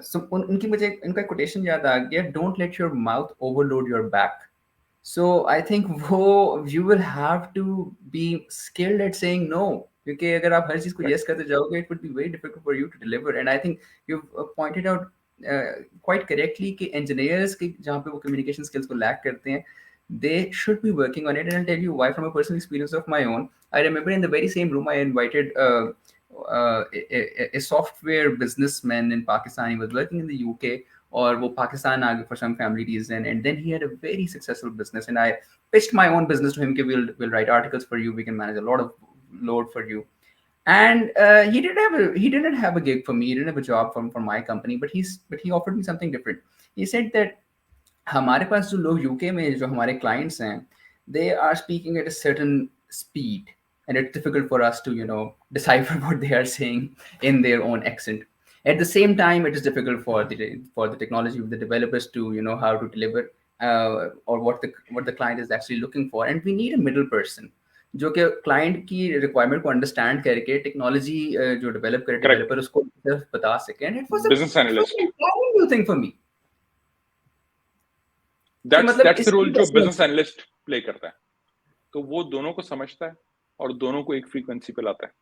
So उनकी मुझे इनका quotation याद आ गया: don't let your mouth overload your back. So I think वो you will have to be skilled at saying no, क्योंकि अगर आप हर चीज को yes करते जाओगे, it would be very difficult for you to deliver. And I think you've pointed out quite correctly कि engineers के जहाँ पे वो कम्युनिकेशन स्किल्स को लैक करते हैं, they should be working on it. And I'll tell you why from a personal experience of my own. I remember in the very same room, I invited a software businessman in Pakistan. He was working in the UK, or वो Pakistan आ गया for some family reason, and then he had a very successful business. And I pitched my own business to him. कि we'll write articles for you. We can manage a lot of load for you. And he didn't have a gig for me. He didn't have a job for my company. But he offered me something different. He said that हमारे पास जो लोग UK में जो हमारे clients हैं they are speaking at a certain speed, and it's difficult for us to decipher what they are saying in their own accent. At the same time, it is difficult for the technology of the developers to how to deliver or what the client is actually looking for, and we need a middle person जो कि client की requirement को understand करके technology जो develop करे Correct. Developer उसको बता सके. And Business it was analyst. a entirely new thing for me. That's the role जो इसकी business analyst play करता है. तो वो दोनों को समझता है और दोनों को एक फ्रीक्वेंसी पे लाता है.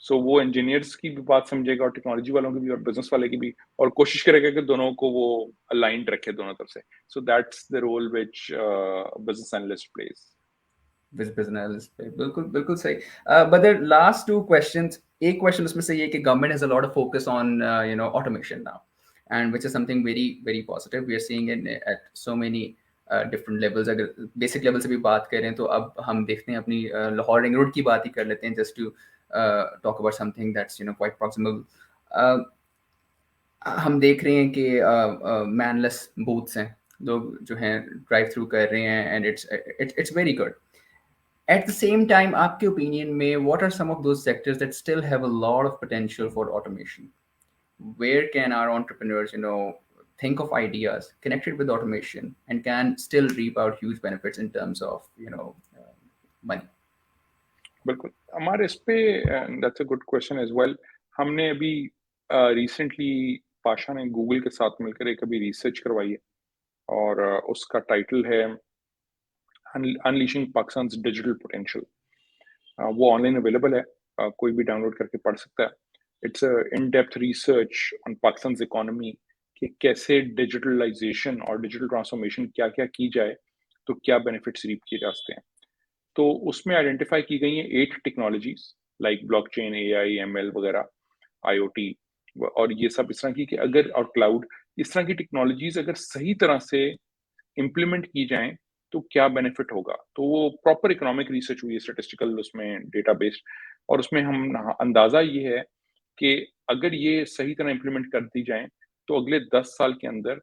सो वो इंजीनियर्स की भी बात समझेगा और टेक्नोलॉजी वालों की भी और बिजनेस वाले की भी, और कोशिश करेगा कि दोनों को वो अलाइंड रखे दोनों तरफ से. So that's the role which business analyst plays. Business पे बिल्कुल बिल्कुल सही. But the last two questions, एक क्वेश्चन उसमें से ये कि government has a lot of focus on automation now, and which is something very very positive. We are seeing it at so many different levels. अगर basic level से भी बात करें तो अब हम देखते हैं अपनी लाहौर रिंग रोड की बात ही कर लेते हैं, just to talk about something that's quite proximal. हम देख रहे हैं कि मैनलेस बूथ्स हैं, लोग जो हैं ड्राइव थ्रू कर रहे हैं, and it's very good. At the same time, आपके opinion में, what are some of those sectors that still have a lot of potential for automation? Where can our entrepreneurs, think of ideas connected with automation and can still reap out huge benefits in terms of, money? बिल्कुल. हमारे इस पे that's a good question as well. हमने अभी recently Pasha ने Google के साथ मिलकर एक अभी रिसर्च करवाई है, और उसका टाइटल है अनलीशिंग पाकिस्तान डिजिटल पोटेंशियल. वो ऑनलाइन अवेलेबल है, कोई भी डाउनलोड करके पढ़ सकता है. It's a in depth research on Pakistan economy कि कैसे डिजिटलाइजेशन और डिजिटल ट्रांसफॉर्मेशन क्या क्या की जाए तो क्या बेनिफिट्स रीप किए जा सकते हैं. तो उसमें आइडेंटिफाई की गई हैं 8 technologies like blockchain, AI, ML वगैरह, आईओटी और ये सब इस तरह की कि अगर, और क्लाउड, इस तरह की टेक्नोलॉजीज अगर सही तरह से इम्प्लीमेंट की जाएं तो क्या बेनिफिट होगा. तो वो प्रॉपर इकोनॉमिक रिसर्च हुई है, स्टैटिस्टिकल उसमें डेटा बेस्ड, और उसमें हम अंदाजा ये है कि अगर ये सही तरह इम्प्लीमेंट कर दी जाए तो अगले 10 साल के अंदर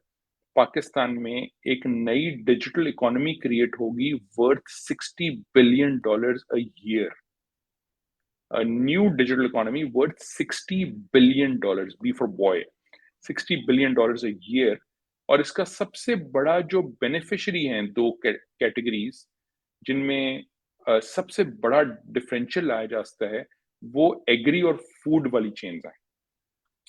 पाकिस्तान में एक नई डिजिटल इकोनॉमी क्रिएट होगी worth $60 billion a year. A new digital economy worth $60 billion, B for boy, $60 billion a year. और इसका सबसे बड़ा जो बेनिफिशियरी हैं 2 कैटेगरीज जिनमें सबसे बड़ा डिफरेंशियल लाया जा सकता है, वो एग्री और फूड वाली चेन्स हैं.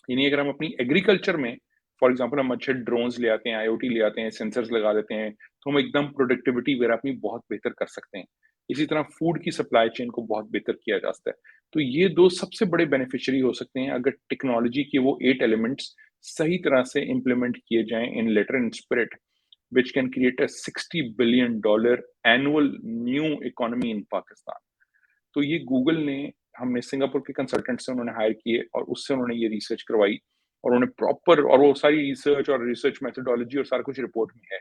यानी अगर हम अपनी एग्रीकल्चर में फॉर एग्जांपल हम अच्छे ड्रोन्स ले आते हैं, आईओटी ले आते हैं, सेंसर्स लगा देते हैं, तो हम एकदम प्रोडक्टिविटी वगैरह अपनी बहुत बेहतर कर सकते हैं. इसी तरह फूड की सप्लाई चेन को बहुत बेहतर किया जा सकता है. तो ये 2 सबसे बड़े बेनिफिशियरी हो सकते हैं अगर टेक्नोलॉजी के वो 8 एलिमेंट्स सही तरह से इम्प्लीमेंट किए जाएं in letter and spirit, which can create a $60 billion annual new economy in Pakistan. तो ये गूगल ने, हमने सिंगापुर के कंसल्टेंट से उन्होंने हायर किए और उससे उन्होंने ये रिसर्च करवाई, और उन्होंने प्रॉपर, और वो सारी रिसर्च और रिसर्च मेथोडोलॉजी और सारा कुछ रिपोर्ट में है,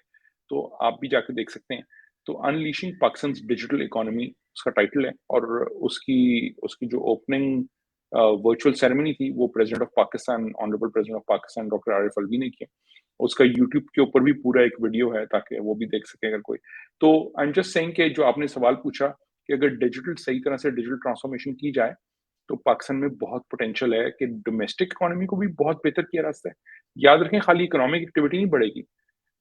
तो आप भी जाकर देख सकते हैं. तो अनलीशिंग पाकिस्तान डिजिटल इकोनॉमी उसका टाइटल है, और उसकी उसकी जो ओपनिंग वर्चुअल सेरेमनी थी वो president of Pakistan, honourable president of Pakistan doctor Arif Alvi ने किया. उसका यूट्यूब के ऊपर भी पूरा एक वीडियो है ताकि वो भी देख सके अगर कोई. तो आई एम जस्ट सेइंग कि जो आपने सवाल पूछा कि अगर डिजिटल सही तरह से डिजिटल ट्रांसफॉर्मेशन की जाए तो पाकिस्तान में बहुत पोटेंशियल है कि डोमेस्टिक इकोनॉमी को भी बहुत बेहतर किया जा सकता है. याद रखें, खाली इकोनॉमिक एक्टिविटी नहीं बढ़ेगी,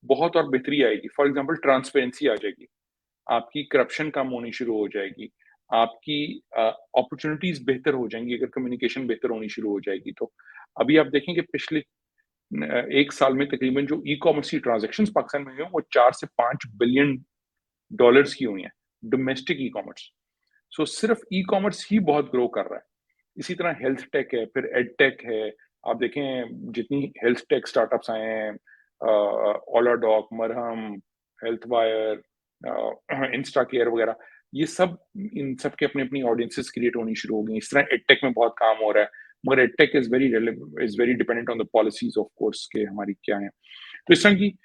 बहुत और बेहतरी आएगी. फॉर एग्जांपल ट्रांसपेरेंसी आ जाएगी, आपकी करप्शन कम होनी शुरू हो जाएगी, आपकी अपॉर्चुनिटीज बेहतर हो जाएंगी अगर कम्युनिकेशन बेहतर होनी शुरू हो जाएगी. तो अभी आप देखें कि पिछले 1 साल में तकरीबन जो ई कॉमर्स की ट्रांजेक्शन पाकिस्तान में हुई हैं वो $4 से $5 बिलियन की हुई हैं, डोमेस्टिक ई कॉमर्स. सो सिर्फ ई कॉमर्स ही बहुत ग्रो कर रहा है. इसी तरह हेल्थ टेक है, फिर एड टेक है. आप देखें जितनी हेल्थ टेक स्टार्टअप्स आए हैं, ओलाडॉक, मरहम, हेल्थ वायर, इंस्टा केयर वगैरह, ये सब इन सब के अपनी अपनी ऑडियंसेस क्रिएट होनी शुरू हो गई। इस तरह एडटेक में बहुत काम हो रहा है, मगर edtech is very dependent on the policies of course के हमारी क्या है। तो इस तरह की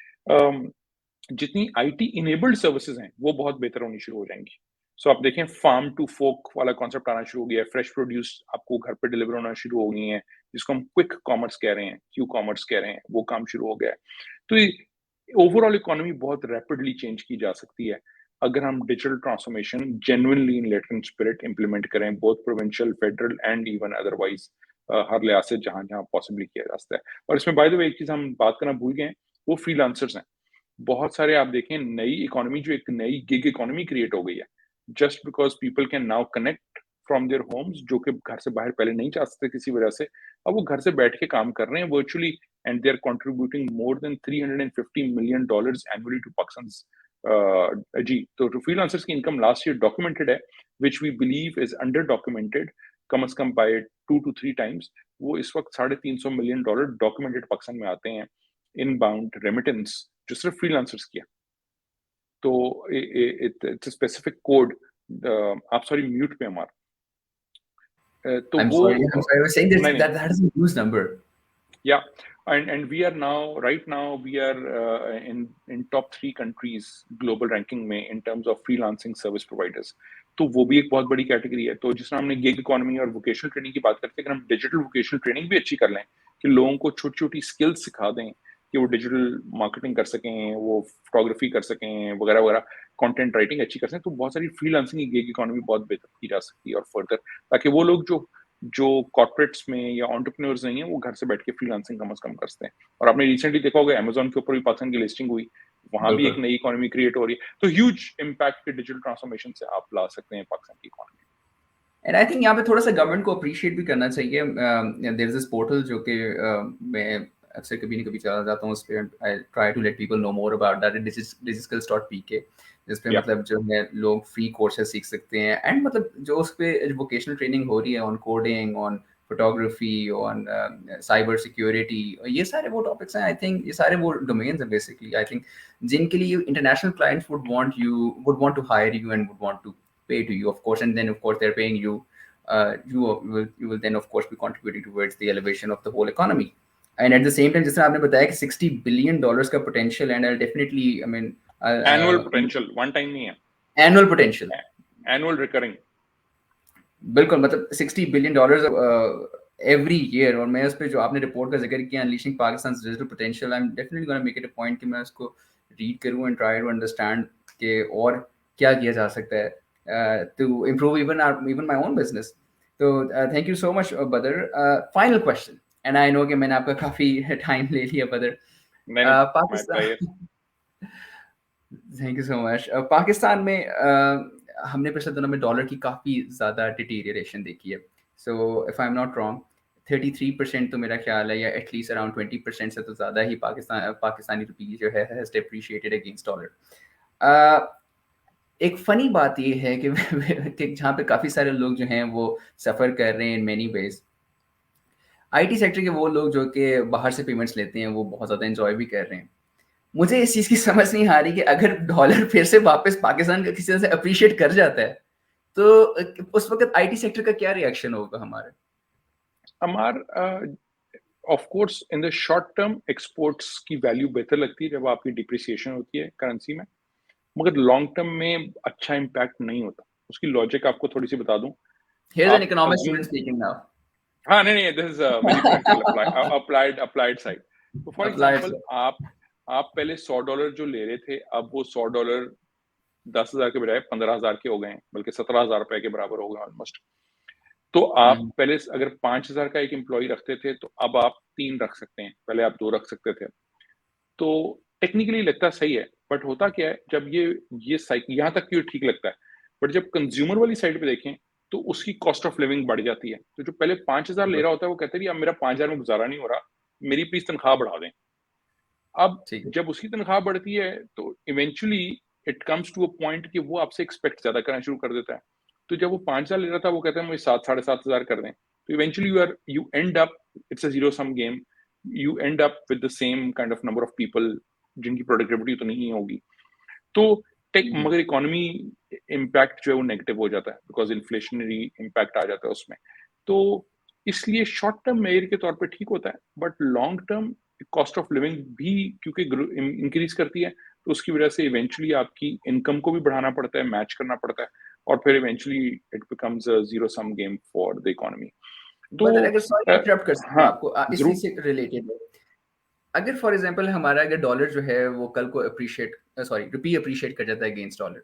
जितनी आईटी इनेबल्ड सर्विसेज हैं वो बहुत बेहतर होनी शुरू हो जाएंगी। सो आप देखें फार्म टू फोक वाला कॉन्सेप्ट आना शुरू हो गया है, फ्रेश प्रोड्यूस आपको घर पे डिलीवर होना शुरू हो गई है, जिसको हम क्विक कॉमर्स कह रहे हैं, क्यू कॉमर्स कह रहे हैं, वो काम शुरू हो गया है। तो ओवरऑल इकोनॉमी बहुत रैपिडली चेंज की जा सकती है अगर हम digital transformation genuinely in letter and spirit implement करें, both provincial, federal and even otherwise, हर लिहाज से जहां जहां पॉसिबली किया जा सकता है। और इसमें बाय द वे एक चीज हम बात करना भूल गए हैं, वो फ्रीलांसर्स हैं। बहुत सारे आप देखें नई इकोनॉमी, जो एक नई गिग इकोनॉमी क्रिएट हो गई है, just because people can now connect from their homes, जो कि घर से बाहर पहले नहीं जा सकते किसी वजह से, अब वो घर से बैठ के काम कर रहे हैं virtually, and they are contributing more than $350 million annually to Pakistan's जी। तो फ्रीलांसर्स की इनकम लास्ट ईयर डॉक्यूमेंटेड है, which we believe is under documented कम अज कम बाय 2 to 3 times। वो इस वक्त $350 million डॉक्यूमेंटेड पाकिस्तान में आते हैं इनबाउंड रेमिटेंस, जो सिर्फ फ्रीलांसर्स किया। तो इट्स स्पेसिफिक कोड। आप सॉरी म्यूट पे अमार। तो I'm वो sorry. I'm sorry. I was saying नहीं नहीं that is a huge number. Yeah, and we are now right now we are in top 3 countries global ranking में in terms of freelancing service providers। तो वो भी एक बहुत बड़ी category है। तो जिस तरह हमने गिग इकोनॉमी और वोकेशनल ट्रेनिंग की बात करते हैं, अगर हम डिजिटल वोकेशनल ट्रेनिंग भी अच्छी कर लें कि लोगों को छोटी छोटी स्किल्स सिखा दें कि वो डिजिटल मार्केटिंग कर सकें, वो फोटोग्राफी कर सकें वगैरह वगैरह, कंटेंट राइटिंग अच्छी कर सकें, तो बहुत सारी फ्रीलांसिंग की गिग इकोनॉमी बहुत बेहतर की जा सकती है और फर्दर, ताकि वो लोग जो जो कॉर्पोरेट्स में या एंटरप्रेन्योर्स नहीं है वो घर से बैठ के फ्रीलांसिंग कम से कम करते हैं। और आपने रिसेंटली देखा होगा अमेज़न के ऊपर भी पाकिस्तान की लिस्टिंग हुई, वहां भी एक बिल्कुल। नई इकोनॉमी क्रिएट हो रही है। तो ह्यूज इम्पैक्ट के डिजिटल ट्रांसफॉर्मेशन से आप ला सकते हैं पाकिस्तान की इकोनॉमी। एंड आई थिंक यहाँ पे थोड़ा सा गवर्नमेंट को अप्रिशिएट भी करना चाहिए। देयर इज दिस पोर्टल जो कि मैं अक्सर कभी न कभी चला जाता हूँ उस पर, I try to let people know more about that, digiskills.pk, जिस पे या मतलब जो है लोग फ्री कोर्सेज सीख सकते हैं, एंड मतलब जो उस पे वोकेशनल ट्रेनिंग हो रही है on coding, on photography, on cyber security, ये सारे वो टॉपिक्स हैं। आई थिंक ये सारे वो डोमेन्स हैं बेसिकली, आई थिंक जिनके लिए international clients would want to hire you and would want to pay to you, of course, and then of course they're paying you. You will then of course be contributing towards the elevation of the whole economy. And at the same time, जैसे आपने बताया कि $60 billion का potential, and I'll definitely, I mean, annual potential, one time नहीं है, annual potential, annual recurring. बिल्कुल, मतलब $60 billion every year। और मैं उस पे जो आपने रिपोर्ट का जिक्र किया, unleashing Pakistan digital potential, I am definitely gonna make it a point कि मैं उसको रीड करूं एंड ट्राई टू अंडरस्टैंड कि और क्या किया जा सकता है to improve even my own business. So thank you so much, Badar. Final question, and I know कि मैंने आपका काफी time ले लिया, Badar. नहीं नहीं, my Pakistan player. Thank you so much. Pakistan में हमने पिछले दिनों में डॉलर की काफ़ी ज़्यादा डिटीरियरेशन देखी है। So if I am not wrong 33% तो मेरा ख्याल है, या एटलीस्ट अराउंड 20% से तो ज़्यादा ही पाकिस्तानी रुपी जो है हैज़ डेप्रिशिएटेड अगेंस्ट डॉलर। एक फ़नी बात ये है कि कि जहाँ पे काफ़ी सारे लोग जो हैं वो सफ़र कर रहे हैं in many ways, IT sector के वो लोग जो कि बाहर से पेमेंट्स लेते हैं वो बहुत ज़्यादा एन्जॉय भी कर रहे हैं। मुझे इस चीज़ की समझ नहीं आ रही कि अगर डॉलर फिर से वापस पाकिस्तान का किसी तरह से अप्रिशिएट कर जाता है, तो उस वक़्त आईटी सेक्टर का क्या रिएक्शन होगा हमारा? Ammar, of course in the short term exports की वैल्यू बेहतर लगती है जब आपकी डिप्रिसिएशन होती है करेंसी में, मगर लॉन्ग टर्म में अच्छा इम्पैक्ट नहीं होता। उसकी लॉजिक आपको थोड़ी सी बता दूं। Here's an आप economics assume, student speaking now. हाँ नहीं नहीं, this is very practical, applied side. तो फॉर Applied एग्जांपल sir. आप पहले $100 जो ले रहे थे, अब वो $100 10,000 के बजाय 15,000 के हो गए हैं, बल्कि 17,000 रुपए के बराबर हो गए ऑलमोस्ट। तो आप हुँ, पहले अगर 5,000 का एक एम्प्लॉय रखते थे, तो अब आप 3 रख सकते हैं, पहले आप 2 रख सकते थे। तो टेक्निकली लगता सही है, बट होता क्या है जब ये साइकिल यहाँ तक ये ठीक लगता है, बट जब कंज्यूमर वाली साइड पे देखें तो उसकी कॉस्ट ऑफ लिविंग बढ़ जाती है। तो जो पहले 5,000 ले बिल्कुल, रहा होता है वो कहते हैं अब मेरा 5,000 में गुजारा नहीं हो रहा, मेरी प्लीज तनख्वाह बढ़ा दें। अब ठीक है। जब उसकी तनख्वाह बढ़ती है तो eventually it comes to a point कि वो आपसे एक्सपेक्ट ज्यादा करना शुरू कर देता है। तो जब वो 5,000 ले रहा था वो कहता है मुझे 7, 7,500 कर दें। तो eventually you and up, it's a zero sum game, you and up with the same kind of number of people जिनकी प्रोडक्टिविटी तो नहीं होगी। तो टेक मगर इकोनॉमी इम्पैक्ट जो है वो नेगेटिव हो जाता है बिकॉज इन्फ्लेशनरी इम्पैक्ट आ जाता है उसमें। तो इसलिए शॉर्ट टर्म मेयर के तौर पे ठीक होता है, but long term cost of living भी क्योंकि इंक्रीज करती है, तो उसकी वजह से इवेंचुअली आपकी इनकम को भी बढ़ाना पड़ता है, मैच करना पड़ता है, और फिर eventually it becomes a zero sum game for the economy. तो बदर, अगर सॉरी इंटरप्ट कर सकता हूँ हाँ आपको, इस जरूर। चीज से रिलेटेड है। अगर फॉर एग्जांपल हमारा अगर डॉलर जो है वो कल को अप्रिशिएट, सॉरी रुपी अप्रिशिएट कर जाता है अगेंस्ट डॉलर,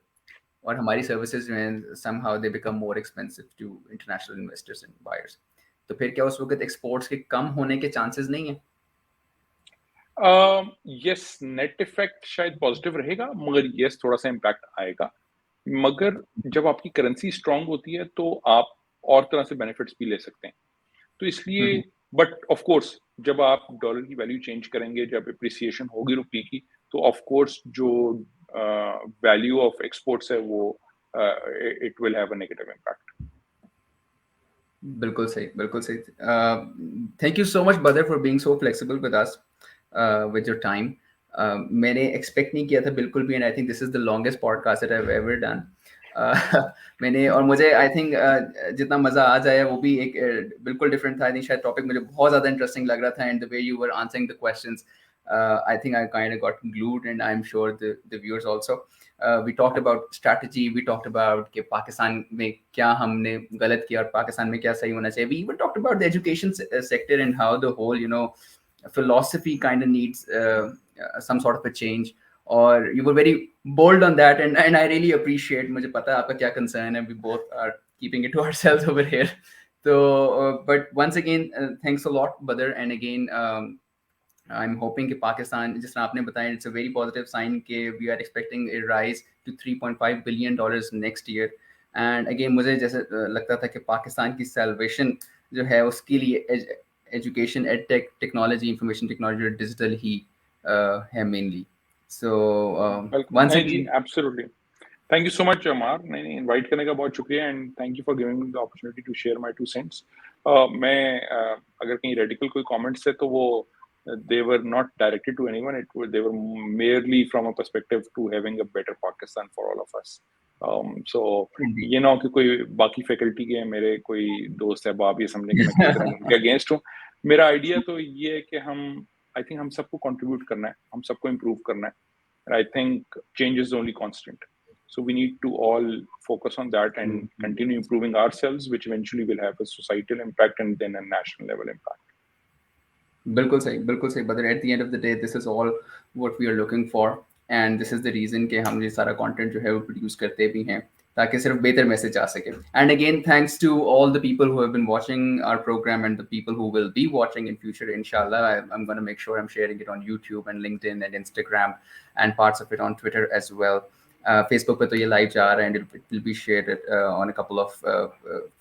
और हमारी सर्विसेज जो हैं somehow they become more expensive to international investors and buyers, तो फिर क्या उस वक्त एक्सपोर्ट्स के कम होने के चांसेस नहीं है? यस, नेट इफेक्ट शायद पॉजिटिव रहेगा, मगर यस थोड़ा सा इम्पैक्ट आएगा। मगर जब आपकी करेंसी स्ट्रांग होती है तो आप और तरह से बेनिफिट्स भी ले सकते हैं। तो इसलिए बट ऑफ कोर्स जब आप डॉलर की वैल्यू चेंज करेंगे, जब अप्रिसिएशन होगी रुपये की, तो ऑफ कोर्स जो वैल्यू ऑफ एक्सपोर्ट्स है वो it will have a negative impact. बिल्कुल सही, बिल्कुल सही। थैंक यू सो मच बदर for being so flexible with us, with your time. मैंने एक्सपेक्ट नहीं किया था बिल्कुल भी, and I think this is the longest podcast that I have ever done. मैंने, और मुझे आई थिंक जितना मज़ा आज आया वो भी एक बिल्कुल डिफरेंट था। आई थिंक शायद टॉपिक मुझे बहुत ज़्यादा इंटरेस्टिंग लग रहा था, and the way you were answering the questions, I think I kind of got glued, and I'm sure the viewers also. We talked about strategy, we talked about कि पाकिस्तान में क्या हमने गलत किया और पाकिस्तान में क्या सही होना चाहिए. We even talked about the education sector and how the whole, you know, philosophy kind of needs some sort of a change. Or you were very bold on that, and I really appreciate. मुझे पता है आपका क्या concern है. We both are keeping it to ourselves over here. So, but once again, thanks a lot, Badar. And again, I'm hoping कि पाकिस्तान, जिस तरह आपने बताया, it's a very positive sign कि we are expecting a rise to $3.5 billion next year. And again, मुझे जैसे लगता था कि पाकिस्तान की salvation जो है उसके लिए education, edtech, technology, information technology और digital ही है mainly. So once नहीं जी, again, absolutely. Thank you so much Ammar, नहीं इनवाइट करने का बहुत शुक्रिया, and thank you for giving me the opportunity to share my two cents. मैं अगर कहीं रेडिकल कोई कमेंट्स है तो वो they were not directed to anyone, they were merely from a perspective to having a better Pakistan for all of us. So ये ना हो कि कोई बाकी फैकल्टी के मेरे कोई दोस्त है बाप ये समझे कि मैं किसी तरह उनके अगेंस्ट हूँ। मेरा आइडिया तो ये है कि आई थिंक हम सबको कंट्रीब्यूट करना है, हम सबको इम्प्रूव करना है, and I think change is the only constant. So we need to all focus on that and continue improving ourselves, which eventually will have a societal impact and then a national level impact. बिल्कुल सही, बिल्कुल सही brother. At the end of the day this is all what we are looking for, and this is the reason कि हम ये सारा content जो है वो प्रोड्यूस करते भी हैं ताकि सिर्फ बेहतर मैसेज आ सके। And again thanks to all the people who have been watching our programme and the people who will be watching in future. इंशाल्लाह I am gonna make sure I am sharing it on YouTube and LinkedIn and Instagram and parts of it on Twitter as well. Facebook पे तो ये live जा रहा है, and it will be shared on a couple of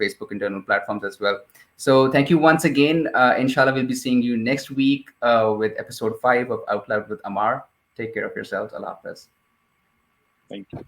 Facebook internal platforms as well. So thank you once again. Inshallah, we'll be seeing you next week with episode 5 of Out Loud with Ammaar. Take care of yourselves. Allah Hafiz. Thank you.